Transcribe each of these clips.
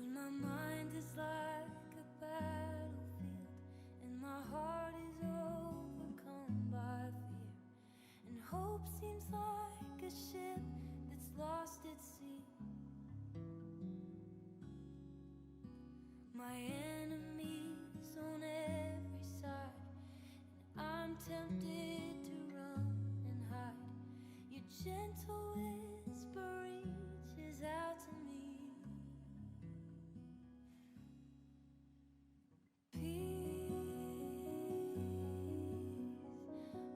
When my mind is like a battlefield and my heart is overcome by fear, and hope seems like a ship that's lost at sea. My enemies on every side, and I'm tempted to run and hide. Your gentle whisper reaches out to me.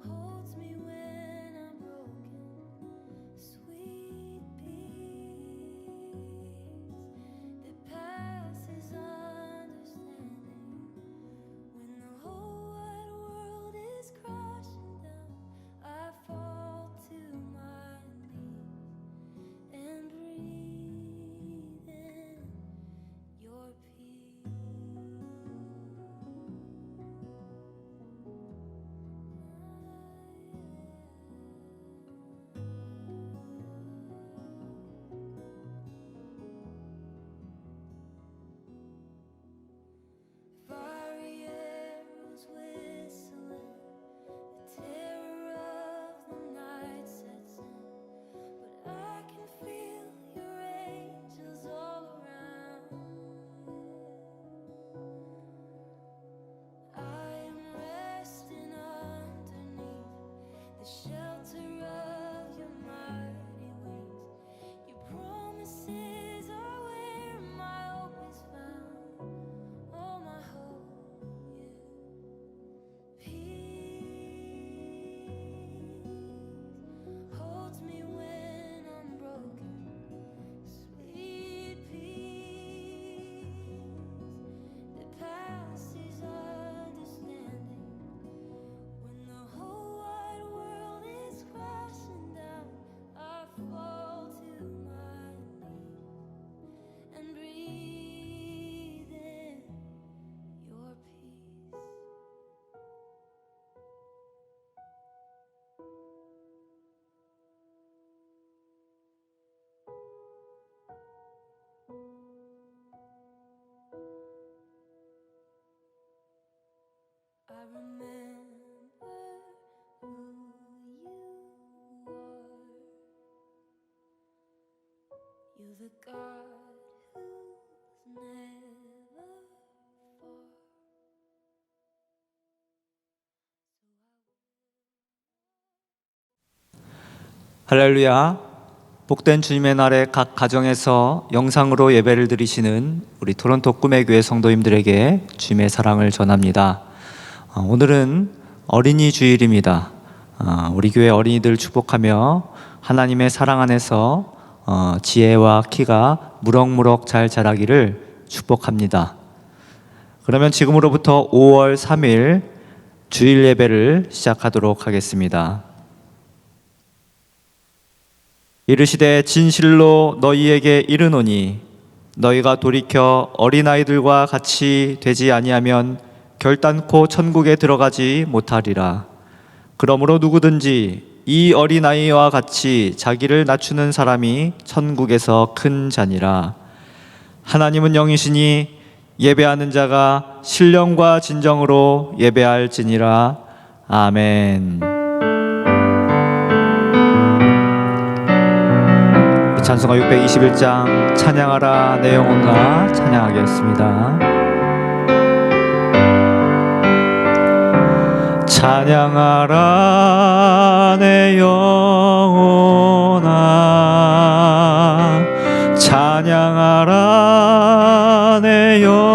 Holds me when I'm broken, sweet peace that passes understanding. When the whole wide world is crashing down, I fall to my knees and breathe in your peace. Fiery arrows whistling, the terror of the night sets in, but I can feel your angels all around. I am resting underneath the shelter of your mighty wings. Your promises are where my hope is found. Oh, my hope, yeah. Peace holds me when I'm broken, sweet peace that passes understanding. When the whole wide world is crashing down, I fall to my knees and breathe in your peace. I remember who you are. You're the God who's never far. 할렐루야. 복된 주님의 날에 각 가정에서 영상으로 예배를 드리시는 우리 토론토 꿈의 교회 성도님들에게 주님의 사랑을 전합니다. 오늘은 어린이 주일입니다. 우리 교회 어린이들 축복하며 하나님의 사랑 안에서 지혜와 키가 무럭무럭 잘 자라기를 축복합니다. 그러면 지금으로부터 5월 3일 주일 예배를 시작하도록 하겠습니다. 이르시되 진실로 너희에게 이르노니 너희가 돌이켜 어린아이들과 같이 되지 아니하면 결단코 천국에 들어가지 못하리라. 그러므로 누구든지 이 어린아이와 같이 자기를 낮추는 사람이 천국에서 큰 자니라. 하나님은 영이시니 예배하는 자가 신령과 진정으로 예배할지니라. 아멘. 찬송가 621장 찬양하라 내 영혼아 찬양하겠습니다. 찬양하라 내 영혼아 찬양하라 내 영혼아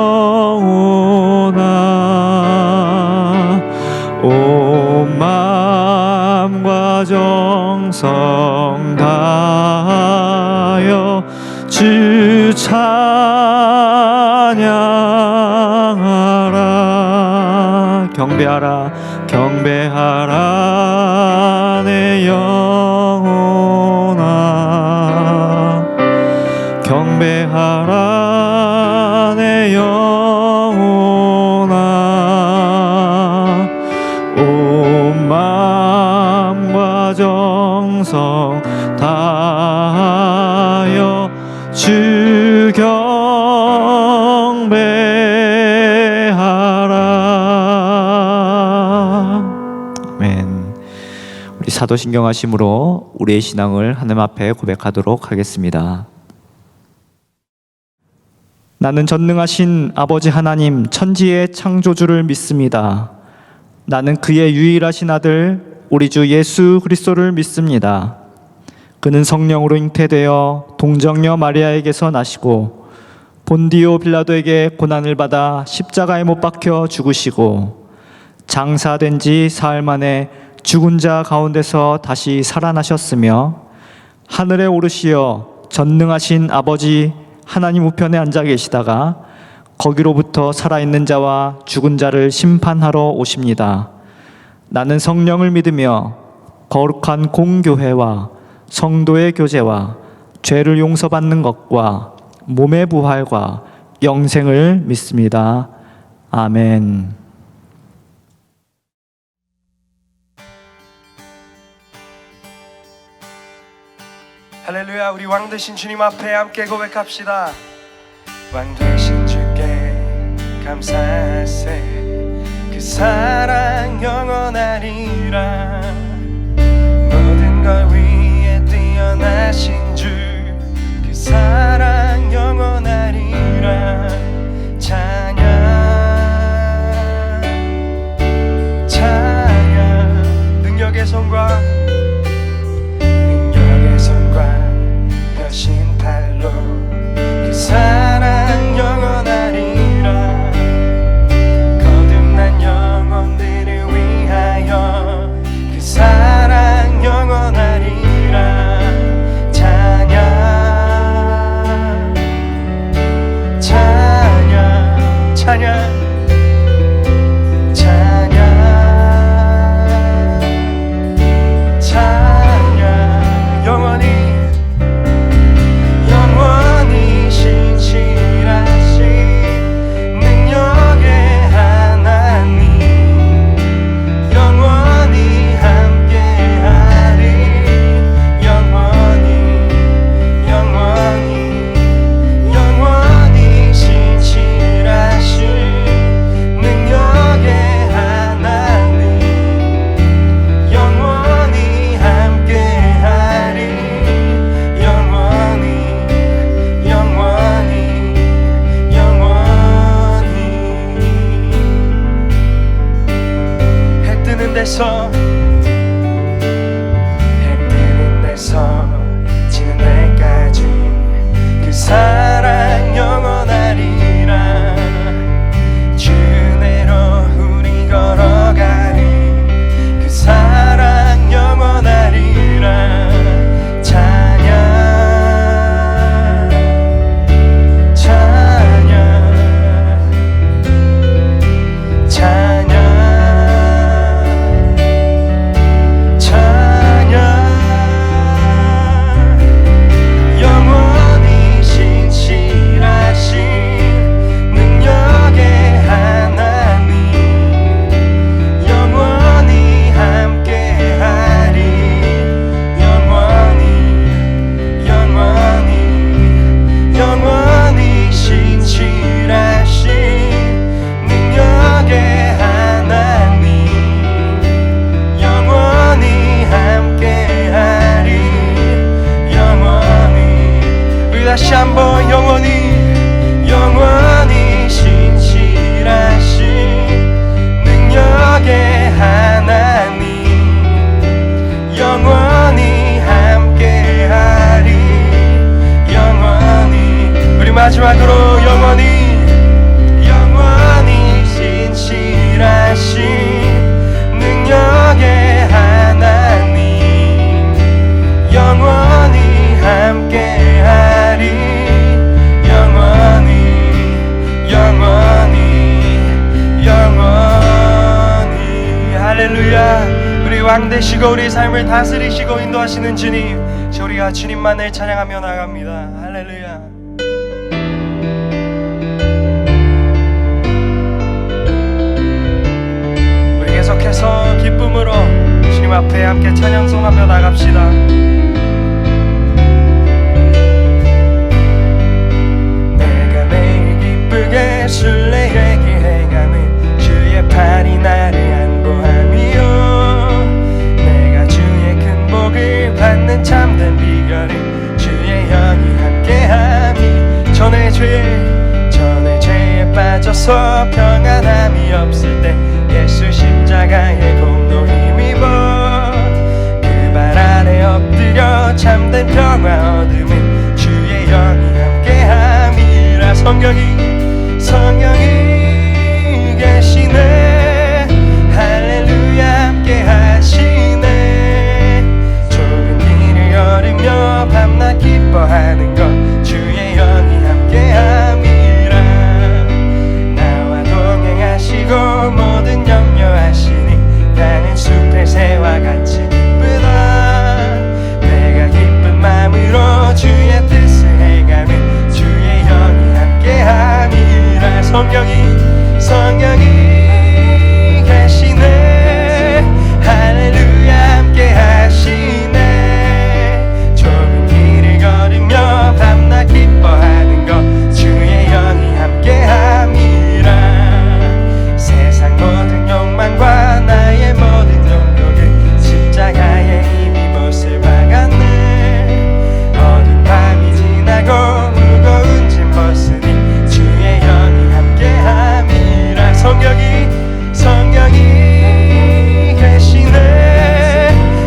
온 마음과 정성 다하여 주 찬양하라. 경배하라 경배하라 내 영혼아 경배하라 내 영혼아 온 마음과 정성 다하여 주 사도신경하심으로 우리의 신앙을 하나님 앞에 고백하도록 하겠습니다. 나는 전능하신 아버지 하나님 천지의 창조주를 믿습니다. 나는 그의 유일하신 아들 우리 주 예수 그리스도를 믿습니다. 그는 성령으로 잉태되어 동정녀 마리아에게서 나시고 본디오 빌라도에게 고난을 받아 십자가에 못 박혀 죽으시고 장사된 지 사흘 만에 죽은 자 가운데서 다시 살아나셨으며 하늘에 오르시어 전능하신 아버지 하나님 우편에 앉아 계시다가 거기로부터 살아있는 자와 죽은 자를 심판하러 오십니다. 나는 성령을 믿으며 거룩한 공교회와 성도의 교제와 죄를 용서받는 것과 몸의 부활과 영생을 믿습니다. 아멘. 할렐루야. 우리 왕 되신 주님 앞에 함께 고백합시다. 왕 되신 주께 감사세. 그 사랑 영원하리라. 모든 것 위에 뛰어나신 주 그 사랑 영원하리라. 찬양 찬양. 능력의 손과 신 팔로 그 사랑 영원하리라. 거듭난 영혼들을 위하여 그 사랑 영원하리라. 찬양 찬양 찬양 찬양 찬양. 영원히 신실하신 능력의 하나님 영원히 함께하리. 영원히 신실하신 능력의 하나님 영원히 함께하리. 해 뜨는 데서 지는 데까지 그 사랑 영원하리라. 주내로 우리 걸어가리. 그 사랑 영원하리라. 찬양 찬양 찬양 영원히 신실하신 능력의 하나님 영원히 함께하리. 영원히 신실하신 능력의 하나님 영원히 함께하리. 우리 다시 한번 영원히 신실하신 능력의 하나님 영원히 함께하리. 우리 마지막으로 영원히 신실하신 능력의 하나님 영원히 함께하리. 영원히. 할렐루야. 우리 왕 되시고 우리 삶을 다스리시고 인도하시는 주님, 우리가 주님만을 찬양하며 나갑니다. 할렐루야. 우리 계속해서 기쁨으로 주님 앞에 함께 찬양송하며 나갑시다. 내가 매일 기쁘게 순례하게 행하는 주의 팔이 나를 안보하며 내가 주의 안에서 평안함이 없을 때 예수 십자가의 공로 힘입어 그 발 아래 엎드려 참된 평화 얻으면 주의 영이 함께함이라. 성령이 계시네. 할렐루야 함께 하시네. 좁은 길을 걸으며 밤낮 기뻐하는 것 주의 영이 함께함이라. 나와 동행하시고 모든 염려하시니 나는 숲의 새와 같이 기쁘다. 내가 기쁜 마음으로 주의 뜻을 행하면 주의 영이 함께함이라. 성령이 계시네. 할렐루야 함께 하시네. 좁은 길을 걸으며 밤낮 기뻐하는 것 주의 영이 함께함이라. 세상 모든 욕망과 나의 모든 욕구를 십자가에 이미 못을 박았네. 어두운 밤이 지나고 무거운 짐 벗으니 주의 영이 함께함이라. 성령이 계시네.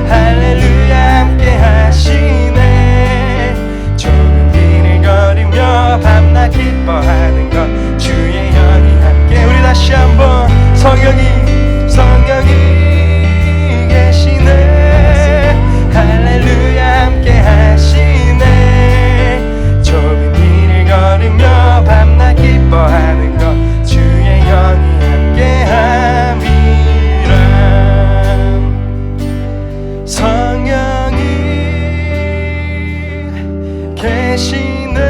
할렐루야 함께 하시네. 좁은 길을 걸으며 밤낮 기뻐하는 것 주의 영이 함께. 우리 다시 한번 성령이 계시네. 할렐루야 함께 하시네. 좁은 길을 걸으며 밤낮 기뻐하는 것 주의 영이 함께함이라. 성령이 계시네.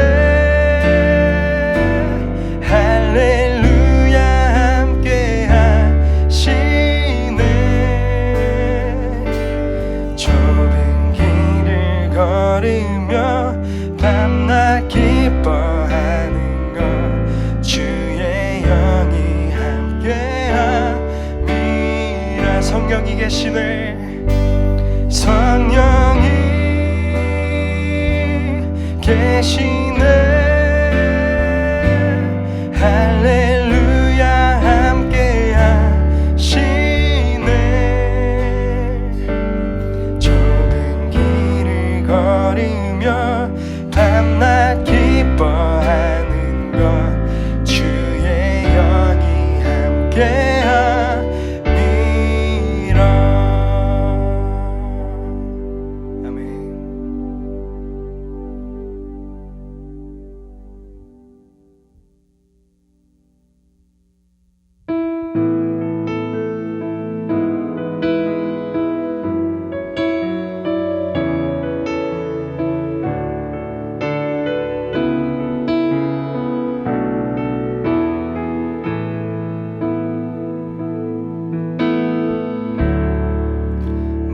할렐루야 함께 하시네. 좁은 길을 걸으며 밤낮 기뻐하는 것 주의 영이 함께함이라. 성령이 계시네. 성령이 계시네. 할렐루야 함께 하시네. 좁은 길을 걸으며 밤낮 기뻐하는 것 주의 영이 함께함이라. 아멘.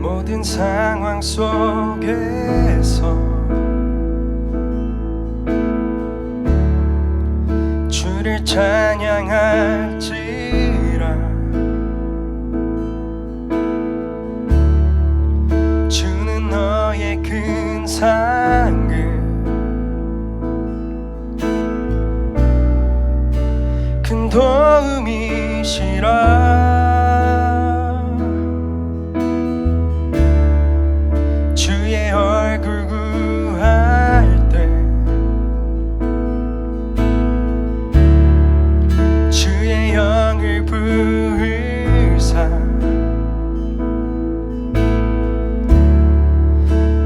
모든 상황 속에서 주를 찬양할지라. 주는 너의 큰 상급 큰 도움이시라. 주의 얼굴 구할 때 주의 영을 부으사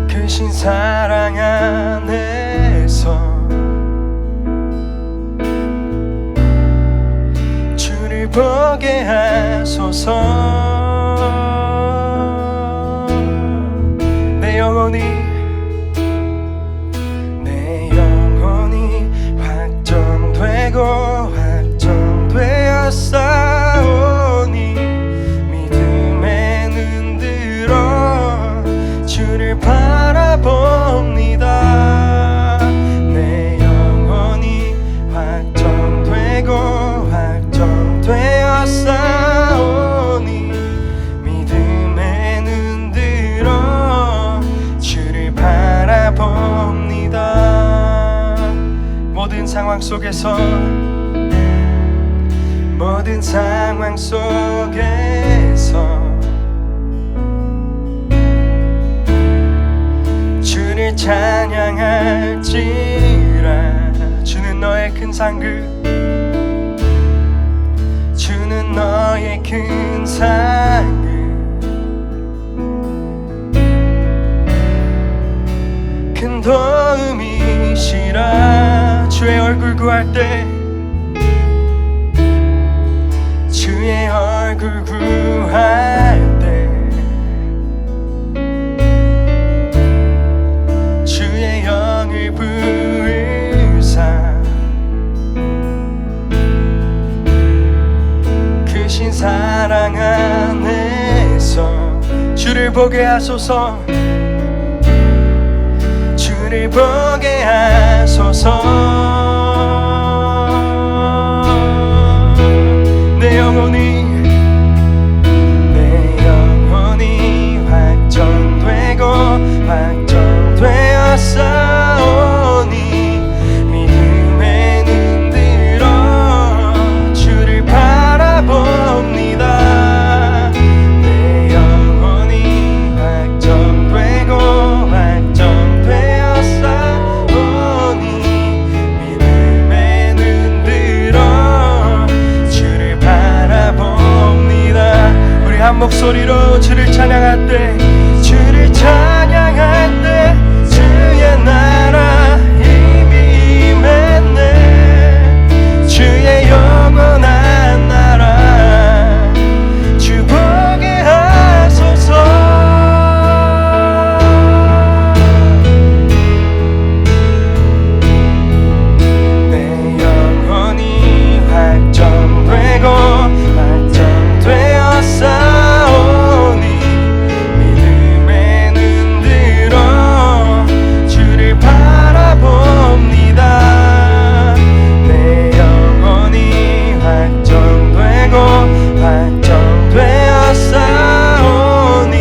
크신 사랑 안에서 주를 보게 하소서. 내 영혼이 확정되고 확정되었사오니 믿음에 눈 들어 주를 바라봅니다. 내 영혼이 확정되고 확정되었사오니 믿음에 눈 들어 주를 바라봅니다. 모든 상황 속에서 모든 상황 속에서 주를 찬양할지라. 주는 너의 큰 상급, 주는 너의 큰 상급. 큰 도움이시라. 주의 얼굴 구할 때, 주의 얼굴 구할 때, 주의 영을 부으사 크신 사랑 안에서 주를 보게 하소서. 주를 보게 하소서. 내 영혼이 확정되고 확정되었사오니 믿음에 눈들어 주를 바라봅니다. 내 영혼이 확정되고 확정되었사오니 믿음에 눈들어 주를 바라봅니다. 우리 한 목소리로 주를 찬양할 때, 주를 찬양할 때 주의 나라 이미 임했네. 주의 영원한 나라 주 보게 하소서. 내 영혼이 확정되고 확정되었사오니 믿음에 눈들어 주를 바라봅니다. 내 영혼이 확정되고 확정되었사오니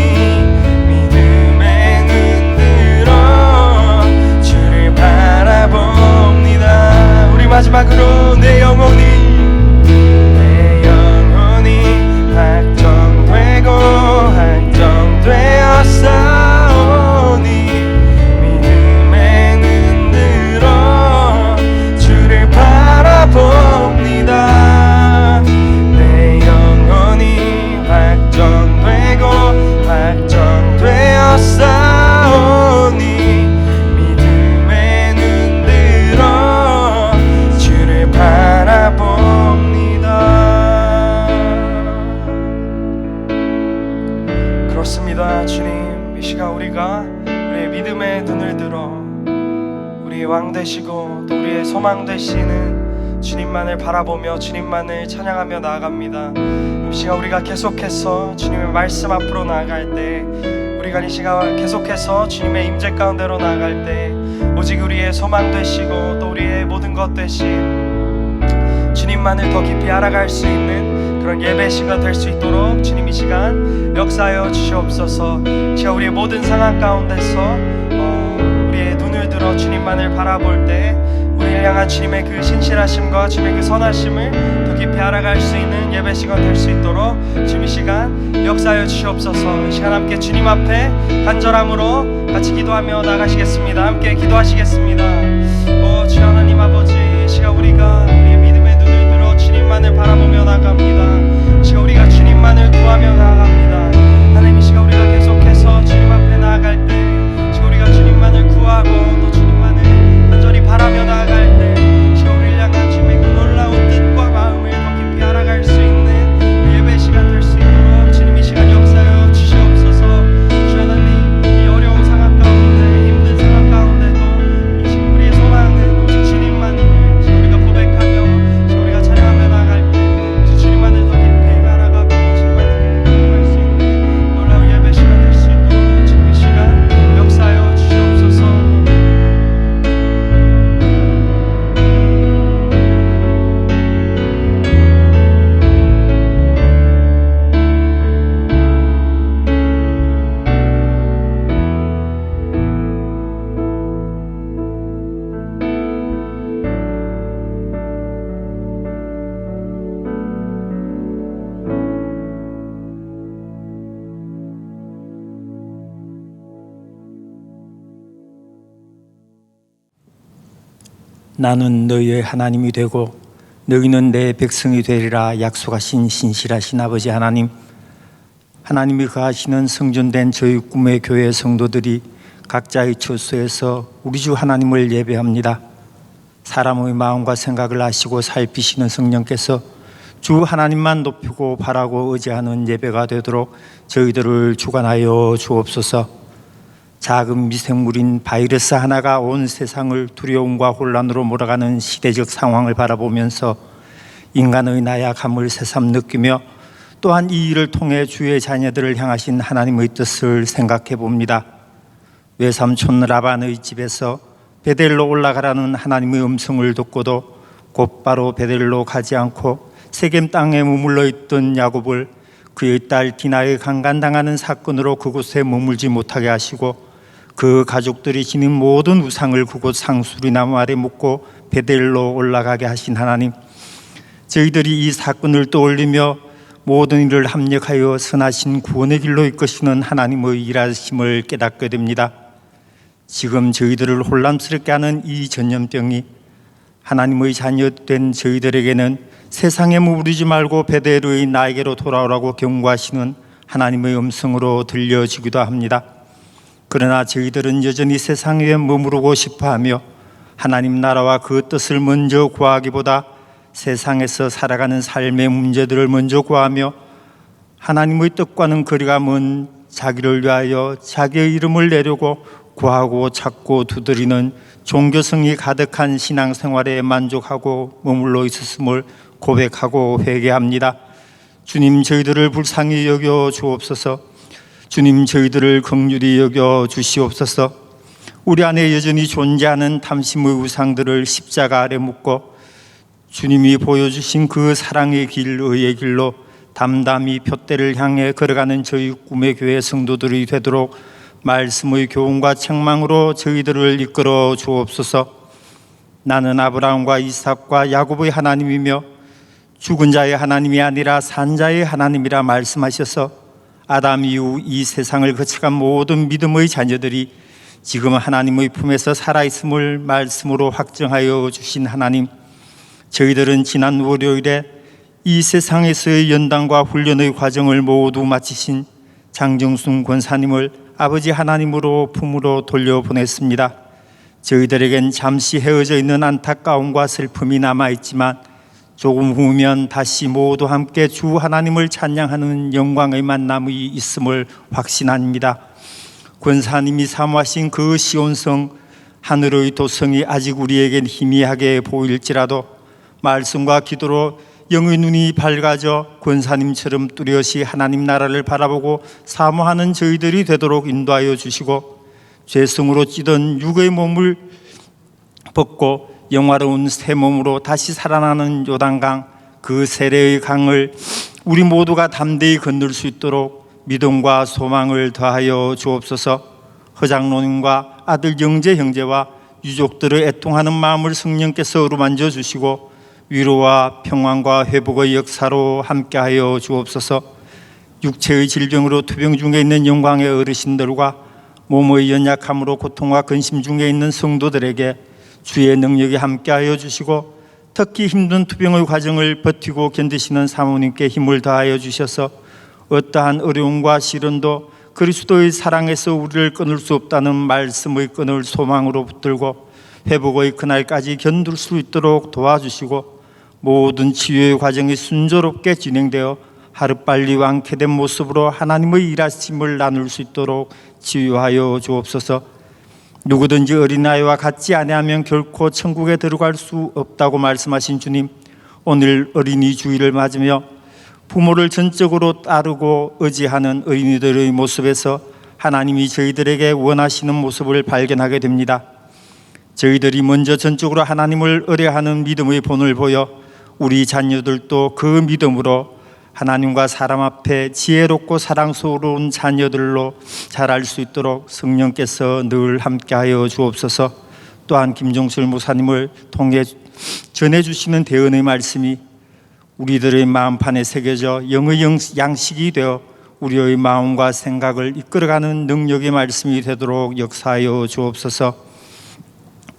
믿음에 눈들어 주를 바라봅니다. 우리 마지막으로 내 영혼이 확정되고 확정되었사오니 믿음에 눈들어 주를 바라봅니다. 내 영혼이 확정되고 확정되었사오니 믿음에 눈들어 주를 바라봅니다. 그렇습니다. 주님, 이 시간 우리가 우리의 믿음의 눈을 들어 우리의 왕 되시고 또 우리의 소망 되시는 주님만을 바라보며 주님만을 찬양하며 나아갑니다. 이 시간 우리가 계속해서 주님의 말씀 앞으로 나아갈 때, 우리가 이 시간 계속해서 주님의 임재 가운데로 나아갈 때 오직 우리의 소망 되시고 또 우리의 모든 것 되신 주님만을 더 깊이 알아갈 수 있는 그런 예배 시간 될 수 있도록 주님 이 시간 역사하여 주시옵소서. 제가 우리의 모든 상황 가운데서 우리의 눈을 들어 주님만을 바라볼 때 우리를 향한 주님의 그 신실하심과 주님의 그 선하심을 더 깊이 알아갈 수 있는 예배 시간 될 수 있도록 주님 이 시간 역사하여 주시옵소서. 이 시간 함께 주님 앞에 간절함으로 같이 기도하며 나가시겠습니다. 함께 기도하시겠습니다. 주 하나님 아버지, 이 시간 우리가 우리의 믿음의 눈을 들어 주님만을 바라보며 나갑니다. 이 시간 우리가 주님만을 구하며 나갑니다. 하나님, 이 시간 우리가 계속해서 주님 앞에 나아갈 때, 이 시간 우리가 주님만을 구하고 또 주님만을 간절히 바라며 나아갈 때, 이 시간 우리를 향한 주님의 그 놀라운 뜻과 마음을 더 깊이 알아갈 수 있는 예배 시간 될 수 있도록 주님 이 시간 역사하여 주시옵소서. 주 하나님, 이 어려운 상황 가운데, 힘든 상황 가운데도 이 시간 우리의 소망은 오직 주님만이 나는 너희의 하나님이 되고 너희는 내 백성이 되리라 약속하신 신실하신 아버지 하나님, 하나님이 거하시는 성전된 저희 꿈의 교회 성도들이 각자의 처소에서 우리 주 하나님을 예배합니다. 사람의 마음과 생각을 아시고 살피시는 성령께서 주 하나님만 높이고 바라고 의지하는 예배가 되도록 저희들을 주관하여 주옵소서. 작은 미생물인 바이러스 하나가 온 세상을 두려움과 혼란으로 몰아가는 시대적 상황을 바라보면서 인간의 나약함을 새삼 느끼며 또한 이 일을 통해 주의 자녀들을 향하신 하나님의 뜻을 생각해 봅니다. 외삼촌 라반의 집에서 베델로 올라가라는 하나님의 음성을 듣고도 곧바로 베델로 가지 않고 세겜 땅에 머물러 있던 야곱을 그의 딸 디나에 강간당하는 사건으로 그곳에 머물지 못하게 하시고 그 가족들이 지닌 모든 우상을 그곳 상수리나무 아래 묻고 베델로 올라가게 하신 하나님, 저희들이 이 사건을 떠올리며 모든 일을 합력하여 선하신 구원의 길로 이끄시는 하나님의 일하심을 깨닫게 됩니다. 지금 저희들을 혼란스럽게 하는 이 전염병이 하나님의 자녀된 저희들에게는 세상에 머무르지 말고 베델로의 나에게로 돌아오라고 경고하시는 하나님의 음성으로 들려지기도 합니다. 그러나 저희들은 여전히 세상에 머무르고 싶어하며 하나님 나라와 그 뜻을 먼저 구하기보다 세상에서 살아가는 삶의 문제들을 먼저 구하며 하나님의 뜻과는 거리가 먼 자기를 위하여 자기의 이름을 내려고 구하고 찾고 두드리는 종교성이 가득한 신앙생활에 만족하고 머물러 있었음을 고백하고 회개합니다. 주님, 저희들을 불쌍히 여겨 주옵소서. 주님, 저희들을 긍휼히 여겨 주시옵소서. 우리 안에 여전히 존재하는 탐심의 우상들을 십자가 아래 묻고 주님이 보여주신 그 사랑의 길, 의의 길로 담담히 푯대를 향해 걸어가는 저희 꿈의 교회 성도들이 되도록 말씀의 교훈과 책망으로 저희들을 이끌어 주옵소서. 나는 아브라함과 이삭과 야곱의 하나님이며 죽은 자의 하나님이 아니라 산 자의 하나님이라 말씀하셔서 아담 이후 이 세상을 거쳐간 모든 믿음의 자녀들이 지금 하나님의 품에서 살아있음을 말씀으로 확정하여 주신 하나님, 저희들은 지난 월요일에 이 세상에서의 연단과 훈련의 과정을 모두 마치신 장정순 권사님을 아버지 하나님으로 품으로 돌려보냈습니다. 저희들에겐 잠시 헤어져 있는 안타까움과 슬픔이 남아있지만 조금 후면 다시 모두 함께 주 하나님을 찬양하는 영광의 만남이 있음을 확신합니다. 권사님이 사모하신 그 시온성 하늘의 도성이 아직 우리에겐 희미하게 보일지라도 말씀과 기도로 영의 눈이 밝아져 권사님처럼 뚜렷이 하나님 나라를 바라보고 사모하는 저희들이 되도록 인도하여 주시고 죄성으로 찌든 육의 몸을 벗고 영화로운 새 몸으로 다시 살아나는 요단강, 그 세례의 강을 우리 모두가 담대히 건널 수 있도록 믿음과 소망을 더하여 주옵소서. 허장로님과 아들 영재 형제와 유족들의 애통하는 마음을 성령께서 어루만져 주시고 위로와 평안과 회복의 역사로 함께하여 주옵소서. 육체의 질병으로 투병 중에 있는 영광의 어르신들과 몸의 연약함으로 고통과 근심 중에 있는 성도들에게 주의 능력이 함께하여 주시고 특히 힘든 투병의 과정을 버티고 견디시는 사모님께 힘을 더하여 주셔서 어떠한 어려움과 시련도 그리스도의 사랑에서 우리를 끊을 수 없다는 말씀의 끈을 소망으로 붙들고 회복의 그날까지 견딜 수 있도록 도와주시고 모든 치유의 과정이 순조롭게 진행되어 하루빨리 완쾌된 모습으로 하나님의 일하심을 나눌 수 있도록 치유하여 주옵소서. 누구든지 어린아이와 같지 아니하면 결코 천국에 들어갈 수 없다고 말씀하신 주님, 오늘 어린이 주일을 맞으며 부모를 전적으로 따르고 의지하는 어린이들의 모습에서 하나님이 저희들에게 원하시는 모습을 발견하게 됩니다. 저희들이 먼저 전적으로 하나님을 의뢰하는 믿음의 본을 보여 우리 자녀들도 그 믿음으로 하나님과 사람 앞에 지혜롭고 사랑스러운 자녀들로 자랄 수 있도록 성령께서 늘 함께하여 주옵소서. 또한 김종철 목사님을 통해 전해주시는 대언의 말씀이 우리들의 마음판에 새겨져 영의 양식이 되어 우리의 마음과 생각을 이끌어가는 능력의 말씀이 되도록 역사하여 주옵소서.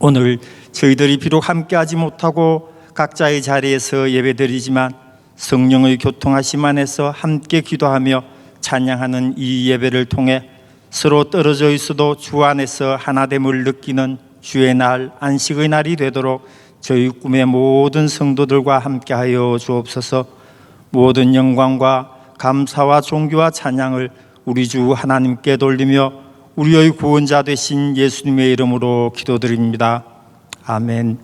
오늘 저희들이 비록 함께하지 못하고 각자의 자리에서 예배드리지만 성령의 교통하심 안에서 함께 기도하며 찬양하는 이 예배를 통해 서로 떨어져 있어도 주 안에서 하나됨을 느끼는 주의 날, 안식의 날이 되도록 저희 꿈의 모든 성도들과 함께하여 주옵소서. 모든 영광과 감사와 존귀와 찬양을 우리 주 하나님께 돌리며 우리의 구원자 되신 예수님의 이름으로 기도드립니다. 아멘.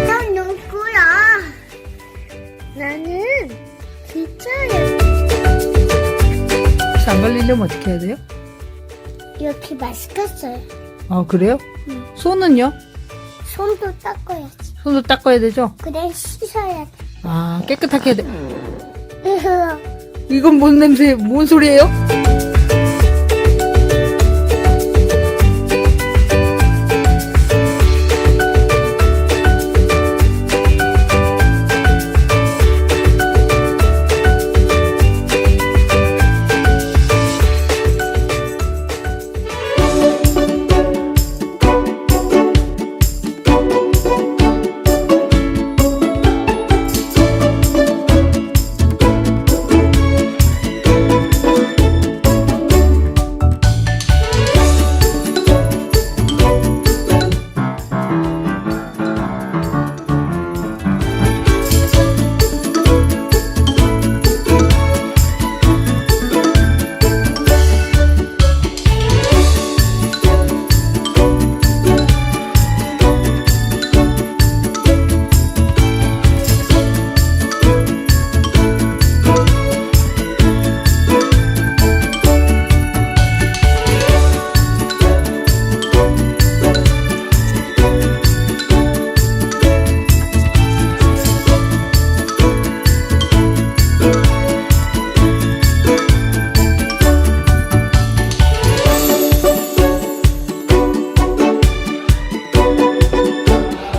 난 농구야. 나는 기차야. 혹시 안 걸리려면 어떻게 해야 돼요? 이렇게 마스크 써요. 아, 그래요? 응. 손은요? 손도 닦아야지. 손도 닦아야 되죠? 그래 씻어야 돼. 아, 깨끗하게 해야 돼. 이건 뭔 냄새, 뭔 소리예요?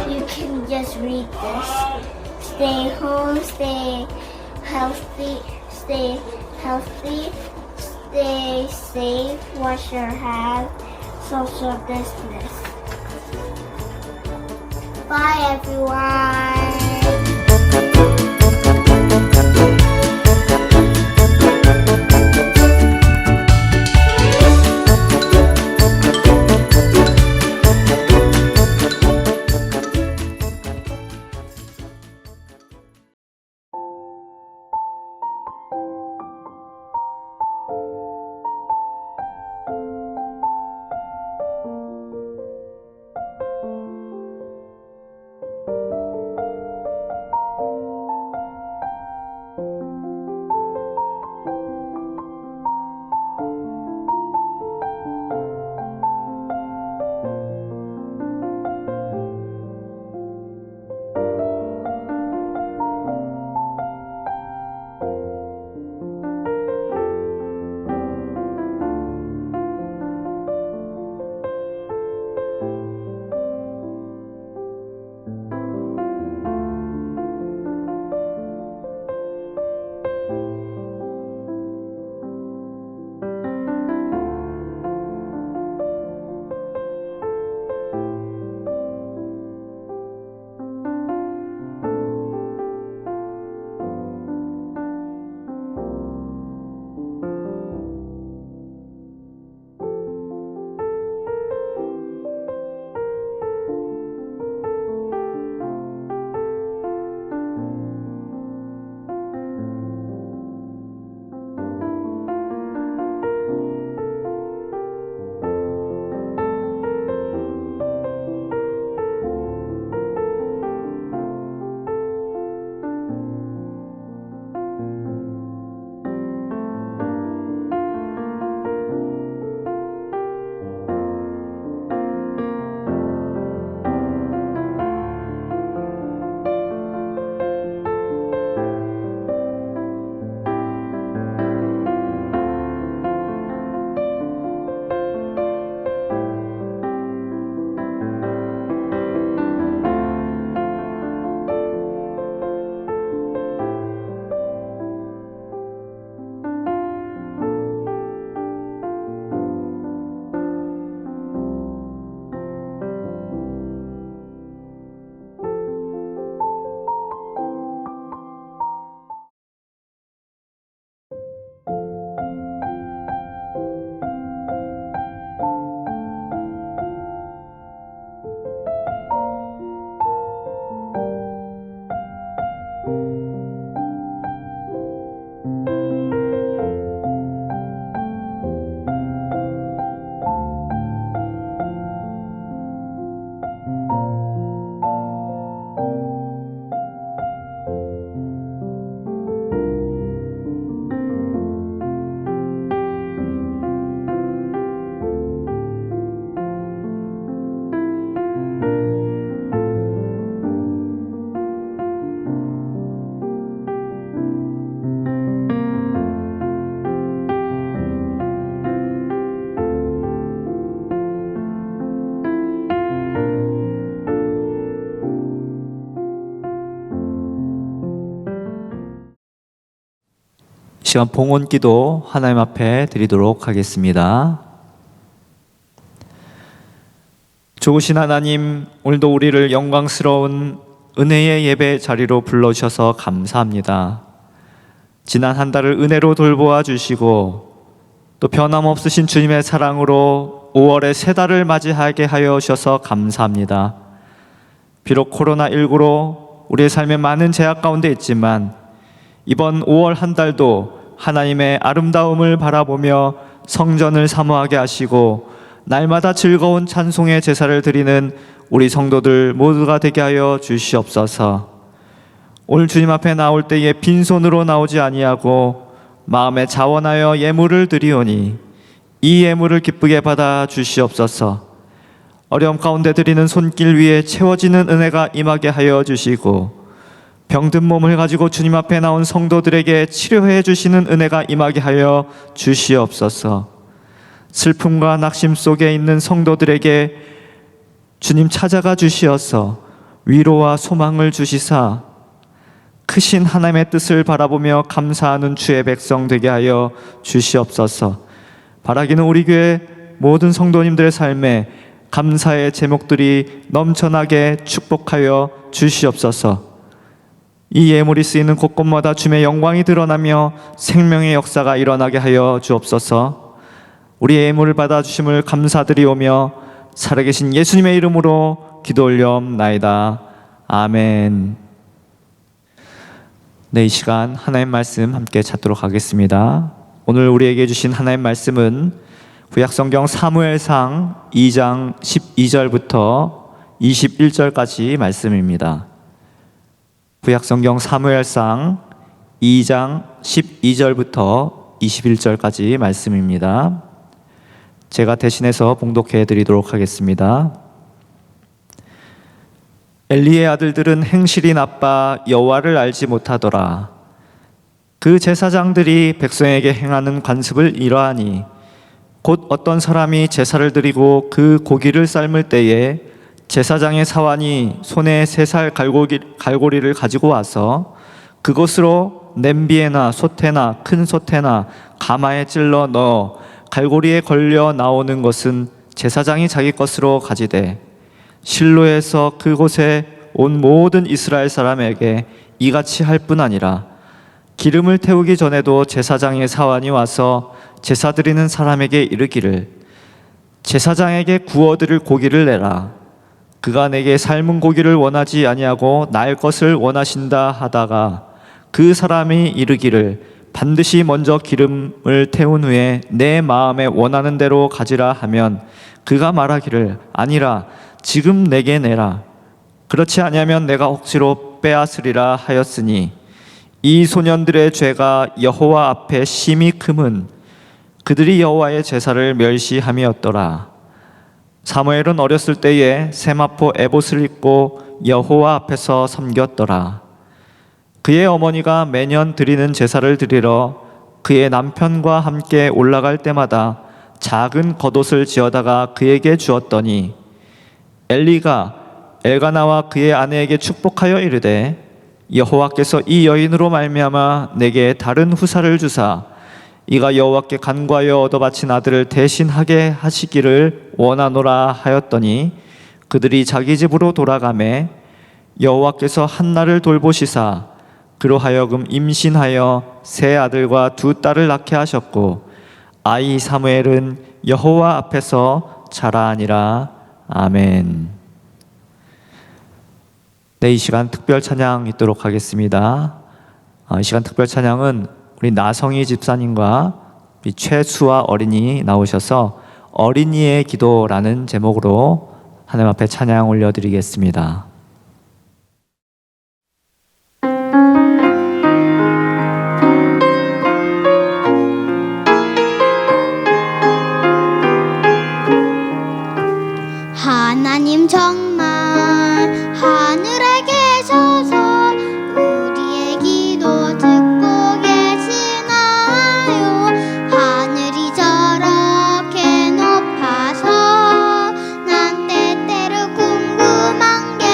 You can just read this. Stay home, stay healthy, stay safe, wash your hands, social distance. Bye everyone. 시간 봉헌기도 하나님 앞에 드리도록 하겠습니다. 좋으신 하나님, 오늘도 우리를 영광스러운 은혜의 예배 자리로 불러주셔서 감사합니다. 지난 한 달을 은혜로 돌보아 주시고 또 변함없으신 주님의 사랑으로 5월의 새 달을 맞이하게 하여 주셔서 감사합니다. 비록 코로나19로 우리의 삶에 많은 제약 가운데 있지만 이번 5월 한 달도 하나님의 아름다움을 바라보며 성전을 사모하게 하시고 날마다 즐거운 찬송의 제사를 드리는 우리 성도들 모두가 되게 하여 주시옵소서. 오늘 주님 앞에 나올 때에 빈손으로 나오지 아니하고 마음에 자원하여 예물을 드리오니 이 예물을 기쁘게 받아 주시옵소서. 어려움 가운데 드리는 손길 위에 채워지는 은혜가 임하게 하여 주시고 병든 몸을 가지고 주님 앞에 나온 성도들에게 치료해 주시는 은혜가 임하게 하여 주시옵소서. 슬픔과 낙심 속에 있는 성도들에게 주님 찾아가 주시어서 위로와 소망을 주시사 크신 하나님의 뜻을 바라보며 감사하는 주의 백성 되게 하여 주시옵소서. 바라기는 우리 교회 모든 성도님들의 삶에 감사의 제목들이 넘쳐나게 축복하여 주시옵소서. 이 예물이 쓰이는 곳곳마다 주님의 영광이 드러나며 생명의 역사가 일어나게 하여 주옵소서. 우리의 예물을 받아주심을 감사드리오며 살아계신 예수님의 이름으로 기도 올려옵나이다. 아멘. 네, 이 시간 하나님 말씀 함께 찾도록 하겠습니다. 오늘 우리에게 주신 하나님 말씀은 구약성경 사무엘상 2장 12절부터 21절까지 말씀입니다. 구약성경 사무엘상 2장 12절부터 21절까지 말씀입니다. 제가 대신해서 봉독해 드리도록 하겠습니다. 엘리의 아들들은 행실이 나빠 여호와를 알지 못하더라. 그 제사장들이 백성에게 행하는 관습을 이러하니 곧 어떤 사람이 제사를 드리고 그 고기를 삶을 때에 제사장의 사환이 손에 3살 갈고리를 가지고 와서 그것으로 냄비에나 솥에나 큰 솥에나 가마에 찔러 넣어 갈고리에 걸려 나오는 것은 제사장이 자기 것으로 가지되 실로에서 그곳에 온 모든 이스라엘 사람에게 이같이 할 뿐 아니라 기름을 태우기 전에도 제사장의 사환이 와서 제사 드리는 사람에게 이르기를 제사장에게 구워드릴 고기를 내라. 그가 내게 삶은 고기를 원하지 아니하고 날 것을 원하신다 하다가 그 사람이 이르기를 반드시 먼저 기름을 태운 후에 내 마음에 원하는 대로 가지라 하면 그가 말하기를 아니라 지금 내게 내라. 그렇지 아니하면 내가 억지로 빼앗으리라 하였으니 이 소년들의 죄가 여호와 앞에 심히 크문 그들이 여호와의 제사를 멸시함이었더라. 사무엘은 어렸을 때에 세마포 에봇을 입고 여호와 앞에서 섬겼더라. 그의 어머니가 매년 드리는 제사를 드리러 그의 남편과 함께 올라갈 때마다 작은 겉옷을 지어다가 그에게 주었더니 엘리가 엘가나와 그의 아내에게 축복하여 이르되 여호와께서 이 여인으로 말미암아 내게 다른 후사를 주사 이가 여호와께 간구하여 얻어 바친 아들을 대신하게 하시기를 원하노라 하였더니 그들이 자기 집으로 돌아가매 여호와께서 한나를 돌보시사 그로 하여금 임신하여 3 아들과 2 딸을 낳게 하셨고 아이 사무엘은 여호와 앞에서 자라니라. 아멘. 네, 이 시간 특별 찬양 있도록 하겠습니다. 이 시간 특별 찬양은 우리 나성희 집사님과 우리 최수아 어린이 나오셔서 어린이의 기도라는 제목으로 하나님 앞에 찬양 올려드리겠습니다. 하나님 정말 하늘에 계셔서 우리의 기도 듣고 계시나요? 하늘이 저렇게 높아서 난 때때로 궁금한 게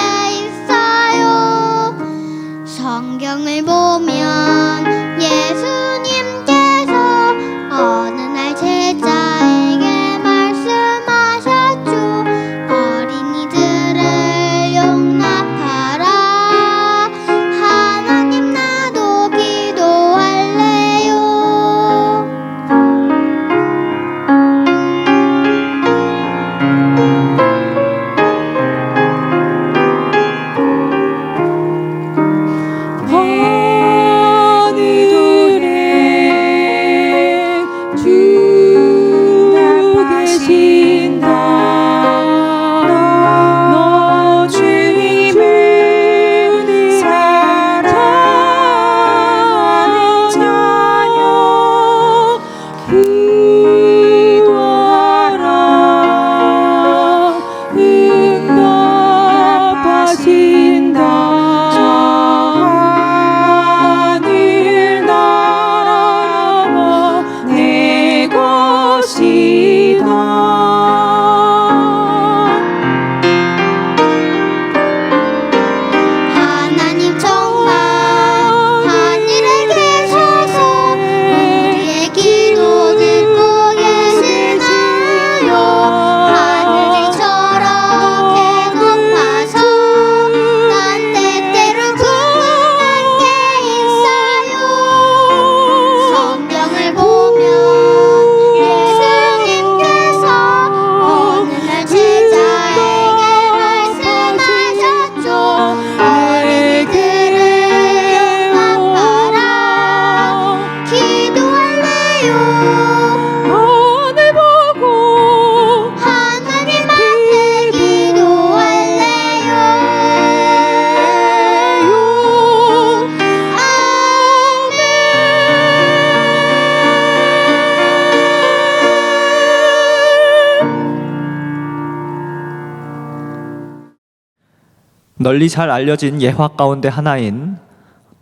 널리 잘 알려진 예화 가운데 하나인